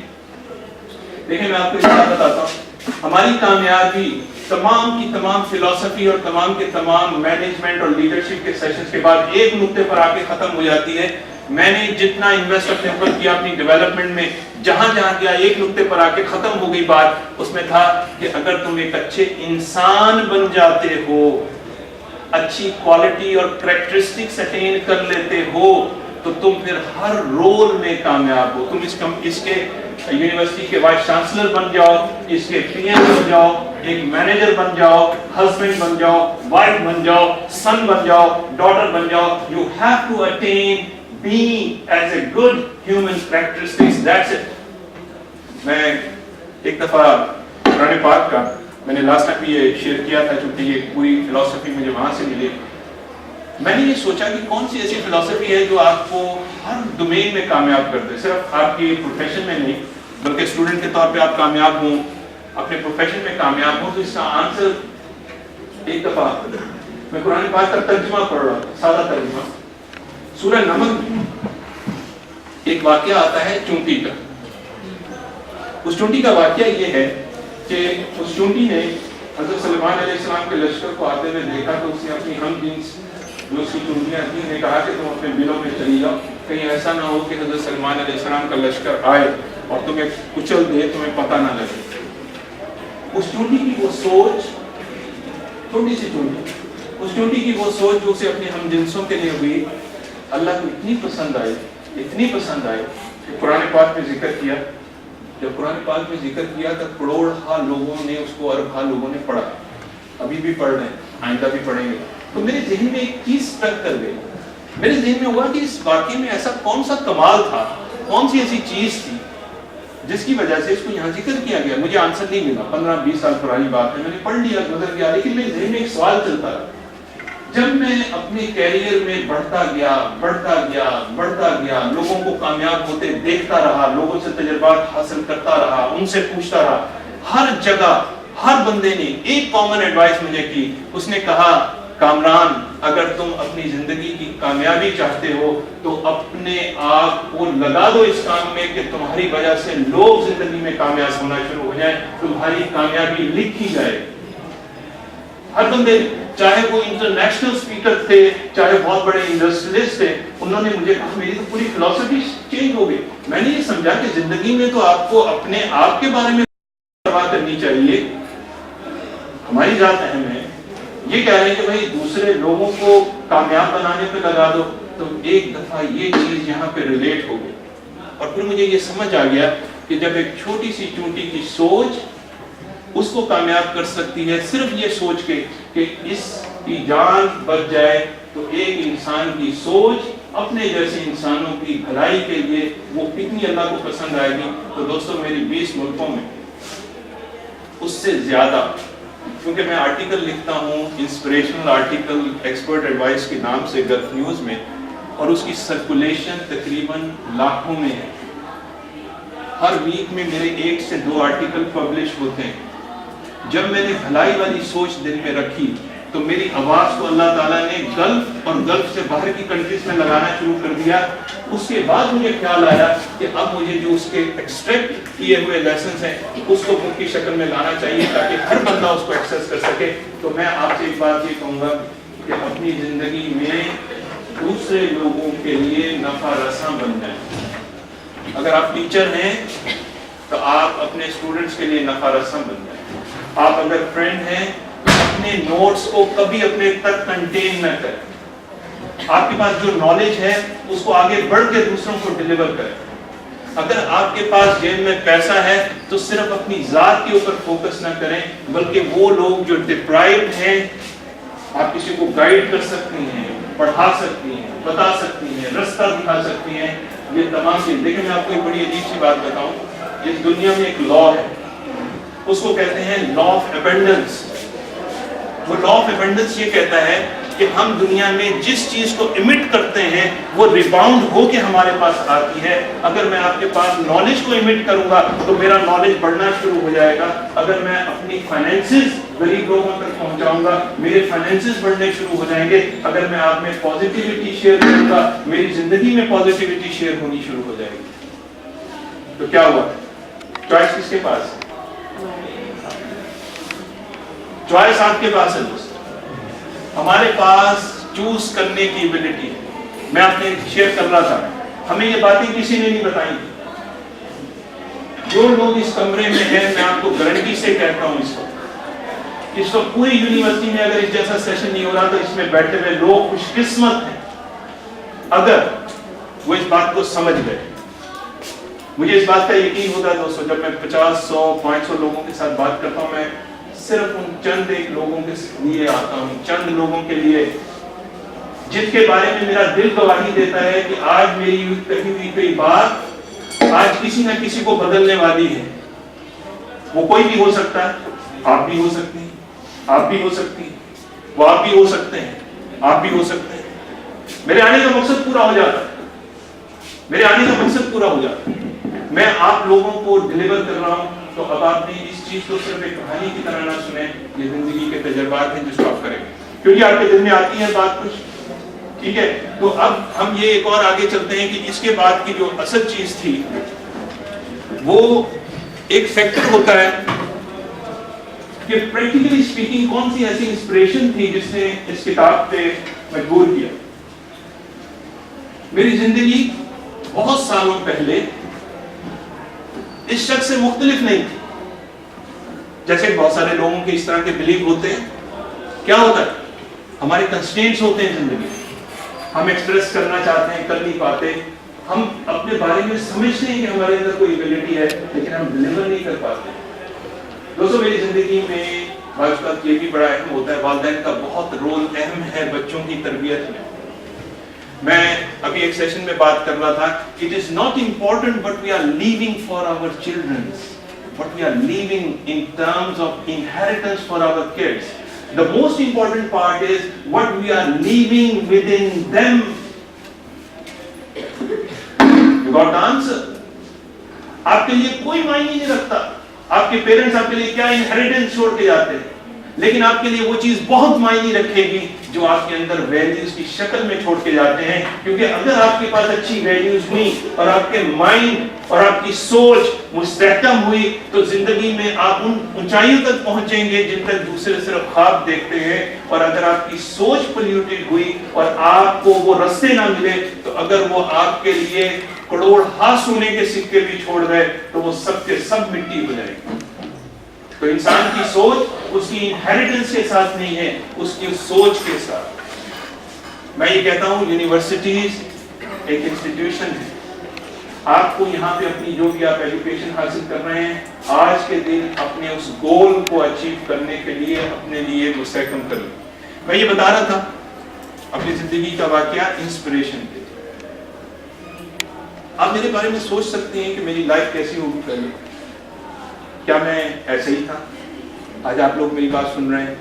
دیکھیں میں آپ کو اس بات بتاتا ہوں، ہماری کامیابی تمام کی تمام فلسفی اور تمام کے تمام مینجمنٹ اور لیڈرشپ کے سیشنز کے بعد ایک نقطے پر آ کے ختم ہو جاتی ہے. میں نے جتنا انویسٹ اپنے اوپر کیا اپنی ڈیولپمنٹ میں، جہاں جہاں کیا، ایک نقطے پر آ کے ختم ہو گئی بات. اس میں تھا کہ اگر تم ایک اچھے انسان بن جاتے ہو، اچھی کوالٹی اور کریکٹرسٹکس اٹین کر لیتے ہو، تو تم پھر ہر رول میں کامیاب ہو. تم اس کے یونیورسٹی کے وائس چانسلر بن جاؤ، اس کے پی ایم بن جاؤ، ایک مینیجر بن جاؤ، ہسبینڈ بن جاؤ، وائف بن جاؤ، سن بن جاؤ، ڈاٹر بن جاؤ. You have to attain being as a good human characteristics. That's it. میں ایک دفعہ قرآن پاک کا میں نے لاسٹ ٹائم بھی یہ شیئر کیا تھا، چونکہ یہ پوری فلسفی مجھے وہاں سے ملی. میں نے یہ سوچا کہ کون سی ایسی فلسفی ہے جو آپ کو ہر ڈومین میں کامیاب کر دے، صرف آپ کی پروفیشن میں نہیں بلکہ اسٹوڈنٹ کے طور پہ آپ کامیاب ہوں، اپنے پروفیشن میں کامیاب ہوں. تو اس کا آنسر، ایک دفعہ میں قرآن پاک کا ترجمہ پڑھ رہا تھا، سادہ ترجمہ. سورہ نمل میں ایک واقعہ آتا ہے چونٹی کا. اس چونٹی کا واقعہ یہ ہے کہ اس چونٹی نے حضرت سلیمان علیہ السلام کے لشکر کو آتے ہوئے دیکھا تو اس نے اپنی ہم جنس جو اس کی چونٹیاں تھیں نے کہا کہ تم اپنے بلوں میں چلی جاؤ، کہیں ایسا نہ ہو کہ حضرت سلیمان علیہ السلام کا لشکر آئے اور تمہیں کچل دے، تمہیں پتہ نہ لگے. اس چونٹی کی وہ سوچ، چھوٹی سی چونٹی، اس چونٹی کی وہ سوچ جو اسے اپنے ہم جنسوں کے لیے ہوئی، اللہ کو اتنی پسند آئی، اتنی پسند آئی کہ قرآن پاک میں ذکر کیا. جب قرآن پاک میں ذکر کیا تو کروڑ ہا لوگوں نے اس کو، ارب ہا لوگوں نے پڑھا، ابھی بھی پڑھ رہے ہیں، آئندہ بھی پڑھیں گے. تو میرے ذہن میں ایک چیز اسٹرک کر گئی. میرے ذہن میں ہوا کہ اس واقعے میں ایسا کون سا کمال تھا، کون سی ایسی چیز تھی جس کی وجہ سے اس کو یہاں ذکر کیا گیا. مجھے آنسر نہیں ملا، 15-20 سال پرانی بات ہے، میں نے پڑھ لیا، نظر گیا، لیکن میرے ذہن میں ایک سوال چلتا رہا. جب میں اپنے کیریئر میں بڑھتا گیا، لوگوں کو کامیاب ہوتے دیکھتا رہا، لوگوں سے تجربات حاصل کرتا رہا، ان سے پوچھتا رہا، ہر جگہ ہر بندے نے ایک کامن ایڈوائس مجھے کی. اس نے کہا کامران، اگر تم اپنی زندگی کی کامیابی چاہتے ہو تو اپنے آپ کو لگا دو اس کام میں کہ تمہاری وجہ سے لوگ زندگی میں کامیاب ہونا شروع ہو جائیں، تمہاری کامیابی لکھی جائے. ہر بندے، چاہے وہ انٹرنیشنل اسپیکر تھے، چاہے بہت بڑے انڈسٹریلسٹ تھے، انہوں نے مجھے کہا، میری تو پوری فلسفی چینج ہو گئی. میں نے یہ سمجھا کہ زندگی میں تو آپ کو اپنے آپ کے بارے میں بات کرنی چاہیے. ہماری ذات اہم ہے. یہ کہہ رہے ہیں کہ بھائی دوسرے لوگوں کو کامیاب بنانے پہ لگا دو. تو ایک دفعہ یہ چیز یہاں پہ ریلیٹ ہو گئی اور پھر مجھے یہ سمجھ آ گیا کہ جب ایک چھوٹی سی چونٹی کی سوچ اس کو کامیاب کر سکتی ہے، صرف یہ سوچ کے کہ اس کی جان بچ جائے، تو ایک انسان کی سوچ اپنے جیسے انسانوں کی بھلائی کے لیے وہ کتنی اللہ کو پسند آئے گی. تو دوستو میری 20 ملکوں میں اس سے زیادہ، کیونکہ میں آرٹیکل لکھتا ہوں، انسپریشنل آرٹیکل ایکسپرٹ ایڈوائس کے نام سے گلف نیوز میں، اور اس کی سرکولیشن تقریباً لاکھوں میں ہے. ہر ویک میں میرے 1 سے 2 آرٹیکل پبلش ہوتے ہیں. جب میں نے بھلائی والی سوچ دل میں رکھی تو تو میری آواز کو اللہ تعالیٰ نے گلف اور گلف سے باہر کی کنٹریز میں لگانا شروع کر دیا. اس کے بعد مجھے خیال آیا کہ اب مجھے جو اس کے ایکسٹریکٹ کیے ہوئے لیسنز ہیں اس کو بک کی شکل میں لانا چاہیے تاکہ ہر بندہ اس کو ایکسیس کر سکے. تو میں آپ سے ایک بات یہ کہوں گا کہ اپنی زندگی میں دوسرے لوگوں کے لیے نفع رساں بن جائیں. اگر آپ ٹیچر ہیں تو آپ اپنے اسٹوڈنٹس کے لیے نفع رساں بن جائیں. آپ اگر فرینڈ ہیں اپنے نوٹس کو کبھی اپنے تک کنٹین نہ کریں. آپ کے پاس جو نالج ہے اس کو آگے بڑھ کے دوسروں کو ڈیلیور کریں. اگر آپ کے پاس جیب میں پیسہ ہے تو صرف اپنی ذات کے اوپر فوکس نہ کریں بلکہ وہ لوگ جو ڈپرائیوڈ ہیں آپ کسی کو گائیڈ کر سکتی ہیں, پڑھا سکتی ہیں, بتا سکتی ہیں, رستہ دکھا سکتی ہیں. یہ تمام چیز دیکھیں میں آپ کو ایک بڑی عجیب سی بات بتاؤں. اس دنیا میں ایک لا ہے, اس کو کہتے ہیں لا آف ابنڈنس. وہ لا آف ابنڈنس یہ کہتا ہے کہ ہم دنیا میں جس چیز کو امیٹ کرتے ہیں وہ ریباؤنڈ ہو کے ہمارے پاس آتی ہے. اگر میں آپ کے پاس نالج کو امیٹ کروں گا تو میرا نالج بڑھنا شروع ہو جائے گا. اگر میں اپنی فائنینسز غریب لوگوں تک پہنچاؤں گا میرے فائنینسز بڑھنے شروع ہو جائیں گے. اگر میں آپ میں پازیٹیوٹی شیئر کروں گا میری زندگی میں پازیٹیوٹی شیئر ہونی شروع ہو جائے گی. تو کیا ہوا؟ چوائس کس کے پاس ہے؟ چوائس آپ کے پاس ہے دوست. ہمارے پاس چوز کرنے کی ایبلٹی ہے. میں آپ نے شیئر کر رہا تھا, ہمیں یہ باتیں کسی نے نہیں بتائی. جو لوگ اس کمرے میں ہیں میں آپ کو گارنٹی سے کہتا ہوں اس وقت پوری یونیورسٹی میں اگر اس جیسا سیشن نہیں ہو رہا تو اس میں بیٹھے ہوئے لوگ خوش قسمت ہیں اگر وہ اس بات کو سمجھ گئے. مجھے اس بات کا یقین ہوتا ہے دوستو, جب میں 50, 100, 500 لوگوں کے ساتھ بات کرتا ہوں میں صرف ان چند ایک لوگوں کے لیے آتا ہوں, چند لوگوں کے لیے جن کے بارے میں میرا دل گواہی دیتا ہے کہ آج میری کہی ہوئی کوئی بات آج کسی نہ کسی کو بدلنے والی ہے. وہ کوئی بھی ہو سکتا ہے, آپ بھی ہو سکتے ہیں, آپ بھی ہو سکتی ہیں, وہ آپ بھی ہو سکتے ہیں, آپ بھی ہو سکتے ہیں. میرے آنے کا مقصد پورا ہو جاتا ہے, میرے آنے کا مقصد پورا ہو جاتا ہے. میں آپ لوگوں کو ڈیلیور کر رہا ہوں تو اب آپ نے اس چیز کو صرف ایک کہانی کی طرح نہ سنیں. یہ زندگی کے تجربات ہیں جس کو آپ کریں گے کیونکہ آپ کے دل میں آتی ہے بات کچھ. ٹھیک ہے, تو اب ہم یہ ایک اور آگے چلتے ہیں کہ اس کے بعد کی جو اصل چیز تھی وہ ایک فیکٹر ہوتا ہے کہ پریکٹیکلی اسپیکنگ کون سی ایسی انسپریشن تھی جس نے اس کتاب پہ مجبور کیا. میری زندگی بہت سالوں پہلے اس شخص سے مختلف نہیں تھی. جیسے بہت سارے لوگوں کے اس طرح کے بلیف ہوتے ہیں. کیا ہوتا ہے, ہمارے کنسٹرینٹس ہوتے ہیں زندگی میں, ہم ایکسپریس کرنا چاہتے ہیں کر نہیں پاتے. ہم اپنے بارے میں سمجھتے ہیں کہ ہمارے اندر کوئی ایبلٹی ہے لیکن ہم ڈیلیور نہیں کر پاتے. دوستو میری زندگی میں بعض اوقات یہ بھی بڑا اہم ہوتا ہے, والدین کا بہت رول اہم ہے بچوں کی تربیت میں. میں ابھی ایک سیشن میں بات کر رہا تھا, it is not important what we are leaving for our children, what we are leaving in terms of inheritance for our kids. The most important part is what we are leaving within them. You got the answer? آپ کے لیے کوئی معنی نہیں رکھتا آپ کے parents آپ کے لیے کیا انہیریٹنس چھوڑ کے جاتے ہیں, لیکن آپ کے لیے وہ چیز بہت معنی رکھے گی جو آپ کے اندر ویلیوز کی شکل میں چھوڑ کے جاتے ہیں. کیونکہ اگر آپ کے پاس اچھی ویلیوز ہوئی اور آپ کے مائنڈ اور آپ کی سوچ مستحکم ہوئی تو زندگی میں آپ ان اونچائیوں تک پہنچیں گے جن تک دوسرے صرف خواب دیکھتے ہیں. اور اگر آپ کی سوچ پولیوٹڈ ہوئی اور آپ کو وہ رستے نہ ملے تو اگر وہ آپ کے لیے کروڑ سونے کے سکے بھی چھوڑ گئے تو وہ سب کے سب مٹی ہو جائے گی. تو انسان کی سوچ اس کی انہیریٹنس کے ساتھ نہیں ہے, اس کی سوچ کے ساتھ. میں یہ کہتا ہوں یونیورسٹیز ایک انسٹیٹیوشن ہے. آپ کو یہاں پہ اپنی جو بھی آپ ایجوکیشن حاصل کر رہے ہیں آج کے دن اپنے اس گول کو اچیو کرنے کے لیے اپنے لیے مستحکم کر لیں. میں یہ بتا رہا تھا اپنی زندگی کا واقعہ انسپریشن کے. آپ میرے بارے میں سوچ سکتے ہیں کہ میری لائف کیسی ہوگی پہلے. کیا میں ایسے ہی تھا؟ آج آپ لوگ میری بات سن رہے ہیں,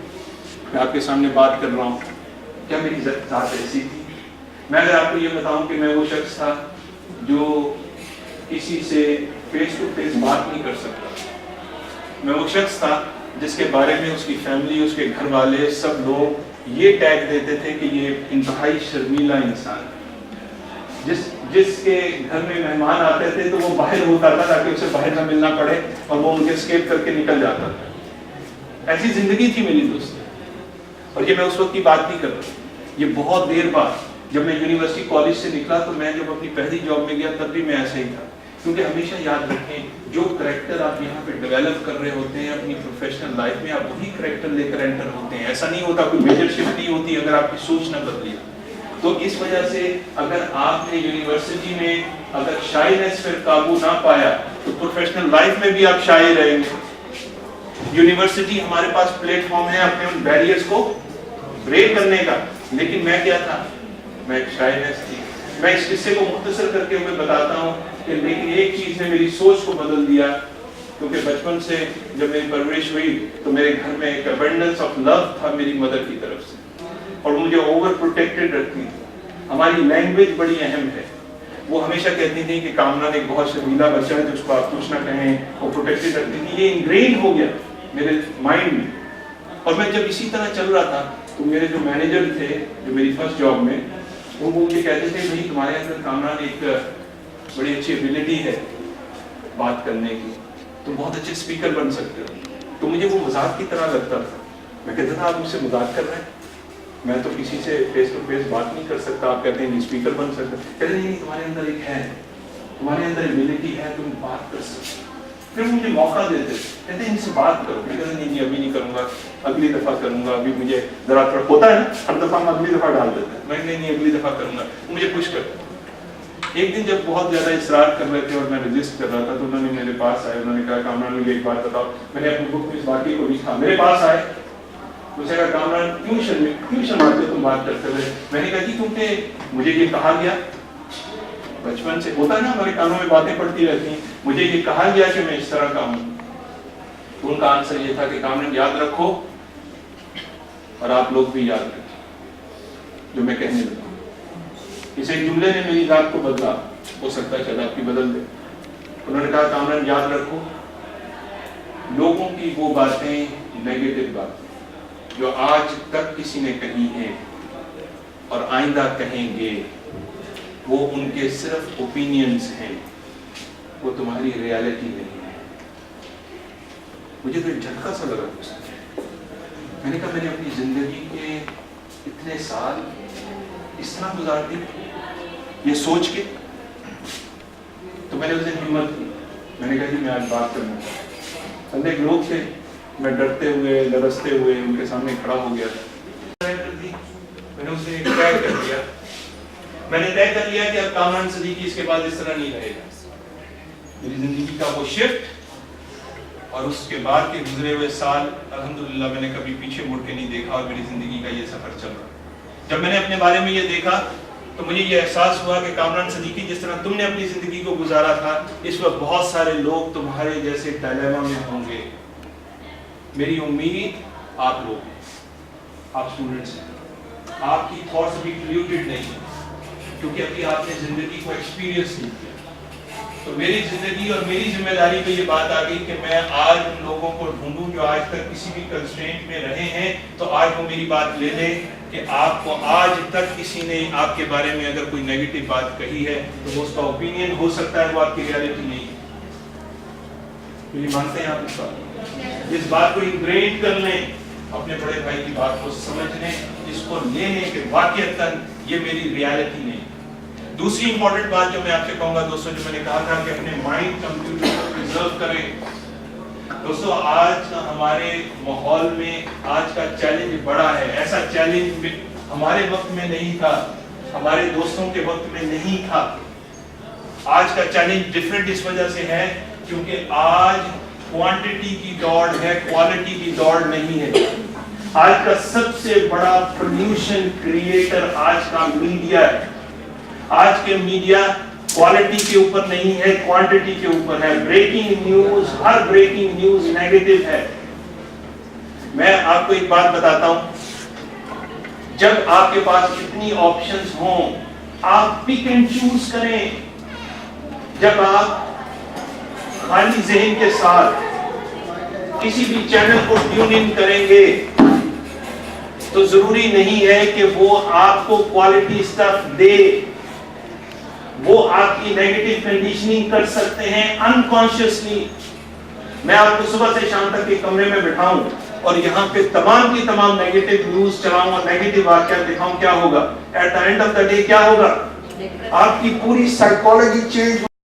میں آپ کے سامنے بات کر رہا ہوں, کیا میری ذات ایسی تھی؟ میں اگر آپ کو یہ بتاؤں کہ میں وہ شخص تھا جو کسی سے فیس ٹو فیس بات نہیں کر سکتا, میں وہ شخص تھا جس کے بارے میں اس کی فیملی، اس کے گھر والے، سب لوگ یہ ٹیگ دیتے تھے کہ یہ انتہائی شرمیلا انسان ہے. جس کے گھر میں مہمان آتے تھے تو وہ باہر ہوتا تھا تاکہ اسے باہر نہ ملنا پڑے، اور وہ ان کے اسکیپ کر کے نکل جاتا تھا. ایسی زندگی تھی میری دوست. اور یہ میں اس وقت کی بات نہیں کر رہا ہوں، یہ بہت دیر بعد جب میں یونیورسٹی کالج سے نکلا تو میں جب اپنی پہلی جاب میں گیا تب بھی میں ایسا ہی تھا. کیونکہ ہمیشہ یاد رکھیں جو کریکٹر آپ یہاں پہ ڈیولپ کر رہے ہوتے ہیں اپنی پروفیشنل لائف میں، آپ وہی کریکٹر لے کر انٹر ہوتے ہیں. ایسا نہیں ہوتا، کوئی میجر شفٹ نہیں ہوتی اگر آپ کی سوچ نہ بدلی. تو اس وجہ سے اگر آپ نے یونیورسٹی میں اگر شائنس پر قابو نہ پایا تو پروفیشنل لائف میں بھی آپ شائع رہیں گے. یونیورسٹی ہمارے پاس پلیٹ فارم ہے اپنے ان بیریئرز کو بریک کرنے کا، لیکن میں کیا تھا؟ میں ایک شائنس تھی. میں اس قصے کو مختصر کر کے میں بتاتا ہوں کہ لیکن ایک چیز نے میری سوچ کو بدل دیا. کیونکہ بچپن سے جب میری پرورش ہوئی تو میرے گھر میں ایک abundance of love تھا میری مدر کی طرف سے، اور مجھے اوور پروٹیکٹڈ رکھتی تھی. ہماری لینگویج بڑی اہم ہے. وہ ہمیشہ کہتی تھی کہ کامران ایک بہت شرمیلا بچہ ہے جس کو آپ کچھ نہ کہیں، وہ پروٹیکٹڈ رکھتی تھی. یہ انگرین ہو گیا میرے مائنڈ میں. اور میں جب اسی طرح چل رہا تھا تو میرے جو مینیجر تھے جو میری فرسٹ جاب میں، وہ مجھے کہتے تھے بھائی تمہارے اندر کامران ایک بڑی اچھی ایبلٹی ہے بات کرنے کی، تم بہت اچھے اسپیکر بن سکتے ہو. تو مجھے وہ مذاق کی طرح لگتا تھا. میں کہتا تھا آپ مجھ سے مذاق کر رہے ہیں، میں تو کسی سے فیس ٹو فیس بات نہیں کر سکتا. آپ کہتے ہیں اسپیکر بن سکتے. کہتے ہیں نہیں، تمہارے اندر ایک ہے، تمہارے اندر ایبلٹی ہے، تم بات کر سکتے. پھر مجھے موقع دیتے تھے، کہتے ہیں ان سے بات کرو. میں کہتے نہیں ابھی نہیں کروں گا، اگلی دفعہ کروں گا. ابھی مجھے ذرا تھوڑا ہوتا ہے نا، ہر دفعہ ہم اگلی دفعہ ڈال دیتے ہیں. میں نہیں اگلی دفعہ کروں گا. مجھے پوچھ کر ایک دن جب بہت زیادہ اصرار کر رہے تھے اور میں رجسٹ کر رہا تھا تو انہوں نے میرے پاس آئے. انہوں نے کہا کامران مجھے ایک بات بتاؤ. میں نے اپنی بک میں اس واقعے کو لکھا. میرے پاس آئے، مجھے کہا کامران کیوں شرماتے ہو تم بات کرتے ہوئے؟ میں نے کہا جی کیونکہ مجھے یہ کہا گیا، بچپن سے ہوتا ہے نا ہمارے کانوں میں باتیں پڑتی رہتی ہیں، مجھے یہ کہا گیا کہ میں اس طرح کا ہوں. ان کا آنسر یہ تھا کہ کامران یاد رکھو اور آپ لوگ بھی یاد رکھیں جو میں کہنے لگا. اس ایک جملے نے میری ذات کو بدلا، ہو سکتا ہے شاید آپ کی بدل دے. انہوں نے کہا کامران یاد رکھو لوگوں کی وہ باتیں، نیگیٹو باتیں جو آج تک کسی نے کہی ہیں اور آئندہ کہیں گے، وہ ان کے صرف اوپینینز ہیں، وہ تمہاری ریالٹی نہیں ہے. مجھے تو ایک جھٹکا سا لگا. میں نے کہا میں نے اپنی زندگی کے اتنے سال اس طرح گزار دی یہ سوچ کے. تو میں نے اس دن ہمت کی. میں نے کہا جی میں آج بات کرنا چاہتا ہوں. ایک لوگ تھے، میں ڈرتے ہوئے لرزتے ہوئے ان کے سامنے کھڑا ہو گیا تھا. میں نے اسے طے کر دیا. میں نے طے کر لیا کہ اب کامران صدیقی اس کے بعد اس طرح نہیں رہے گا. میری زندگی کا وہ شفٹ اور اس کے بعد کے گزرے ہوئے سال الحمدللہ میں نے کبھی پیچھے مڑ کے نہیں دیکھا، اور میری زندگی کا یہ سفر چل رہا. جب میں نے اپنے بارے میں یہ دیکھا تو مجھے یہ احساس ہوا کہ کامران صدیقی جس طرح تم نے اپنی زندگی کو گزارا تھا، اس وقت بہت سارے لوگ تمہارے جیسے ڈائلیما میں ہوں گے. میری امید آپ لوگ ہیں، آپ اسٹوڈنٹس ہیں، آپ کی تھاٹس بھی پلیوٹڈ نہیں ہیں کیونکہ ابھی آپ نے زندگی کو ایکسپیرینس نہیں کیا. تو میری زندگی اور میری ذمہ داری پہ یہ بات آ گئی کہ میں آج ان لوگوں کو ڈھونڈوں جو آج تک کسی بھی کنسٹرینٹ میں رہے ہیں، تو آج وہ میری بات لے لیں کہ آپ کو آج تک کسی نے آپ کے بارے میں اگر کوئی نیگیٹو بات کہی ہے تو وہ اس کا اوپینین ہو سکتا ہے، وہ آپ کی ریالٹی نہیں ہے. یہ مانتے ہیں آپ اس بات؟ اس بات کو انگرین کر لیں، اپنے بڑے بھائی کی بات کو سمجھ لیں، اس کو لے لیں کہ واقعتاً یہ میری ریالٹی نہیں. دوسری امپورٹنٹ بات جو میں آپ سے کہوں گا دوستوں، جو میں نے کہا تھا کہ اپنے مائنڈ کمپیوٹر کو پریزرو کریں. دوستوں آج ہمارے ماحول میں آج کا چیلنج بڑا ہے. ایسا چیلنج ہمارے وقت میں نہیں تھا، ہمارے دوستوں کے وقت میں نہیں تھا. آج کا چیلنج ڈیفرنٹ اس وجہ سے ہے کیونکہ آج کوانٹٹی کی دوڑ ہے، کوالٹی کی دوڑ نہیں ہے. آج کا سب سے بڑا پولوشن کریٹر آج کا میڈیا ہے. آج کے میڈیا کوالٹی کے اوپر نہیں ہے، کوانٹٹی کے اوپر ہے. بریکنگ نیوز، ہر بریکنگ نیوز نیگیٹو ہے. میں آپ کو ایک بات بتاتا ہوں، جب آپ کے پاس اتنی آپشنز ہوں آپ پک اینڈ چوز کریں. جب آپ خالی ذہن کے ساتھ کسی بھی چینل کو ٹیون ان کریں گے تو ضروری نہیں ہے کہ وہ آپ کو کوالٹی سٹف دے. وہ آپ کی نیگیٹو کنڈیشننگ کر سکتے ہیں انکانشیسلی. میں آپ کو صبح سے شام تک ایک کمرے میں بٹھاؤں اور یہاں پہ تمام کی تمام نیگیٹو نیوز چلاؤں اور نیگیٹو واقعات دکھاؤں, کیا ہوگا؟ At the end of the day کیا ہوگا؟ آپ کی پوری سائیکالوجی چینج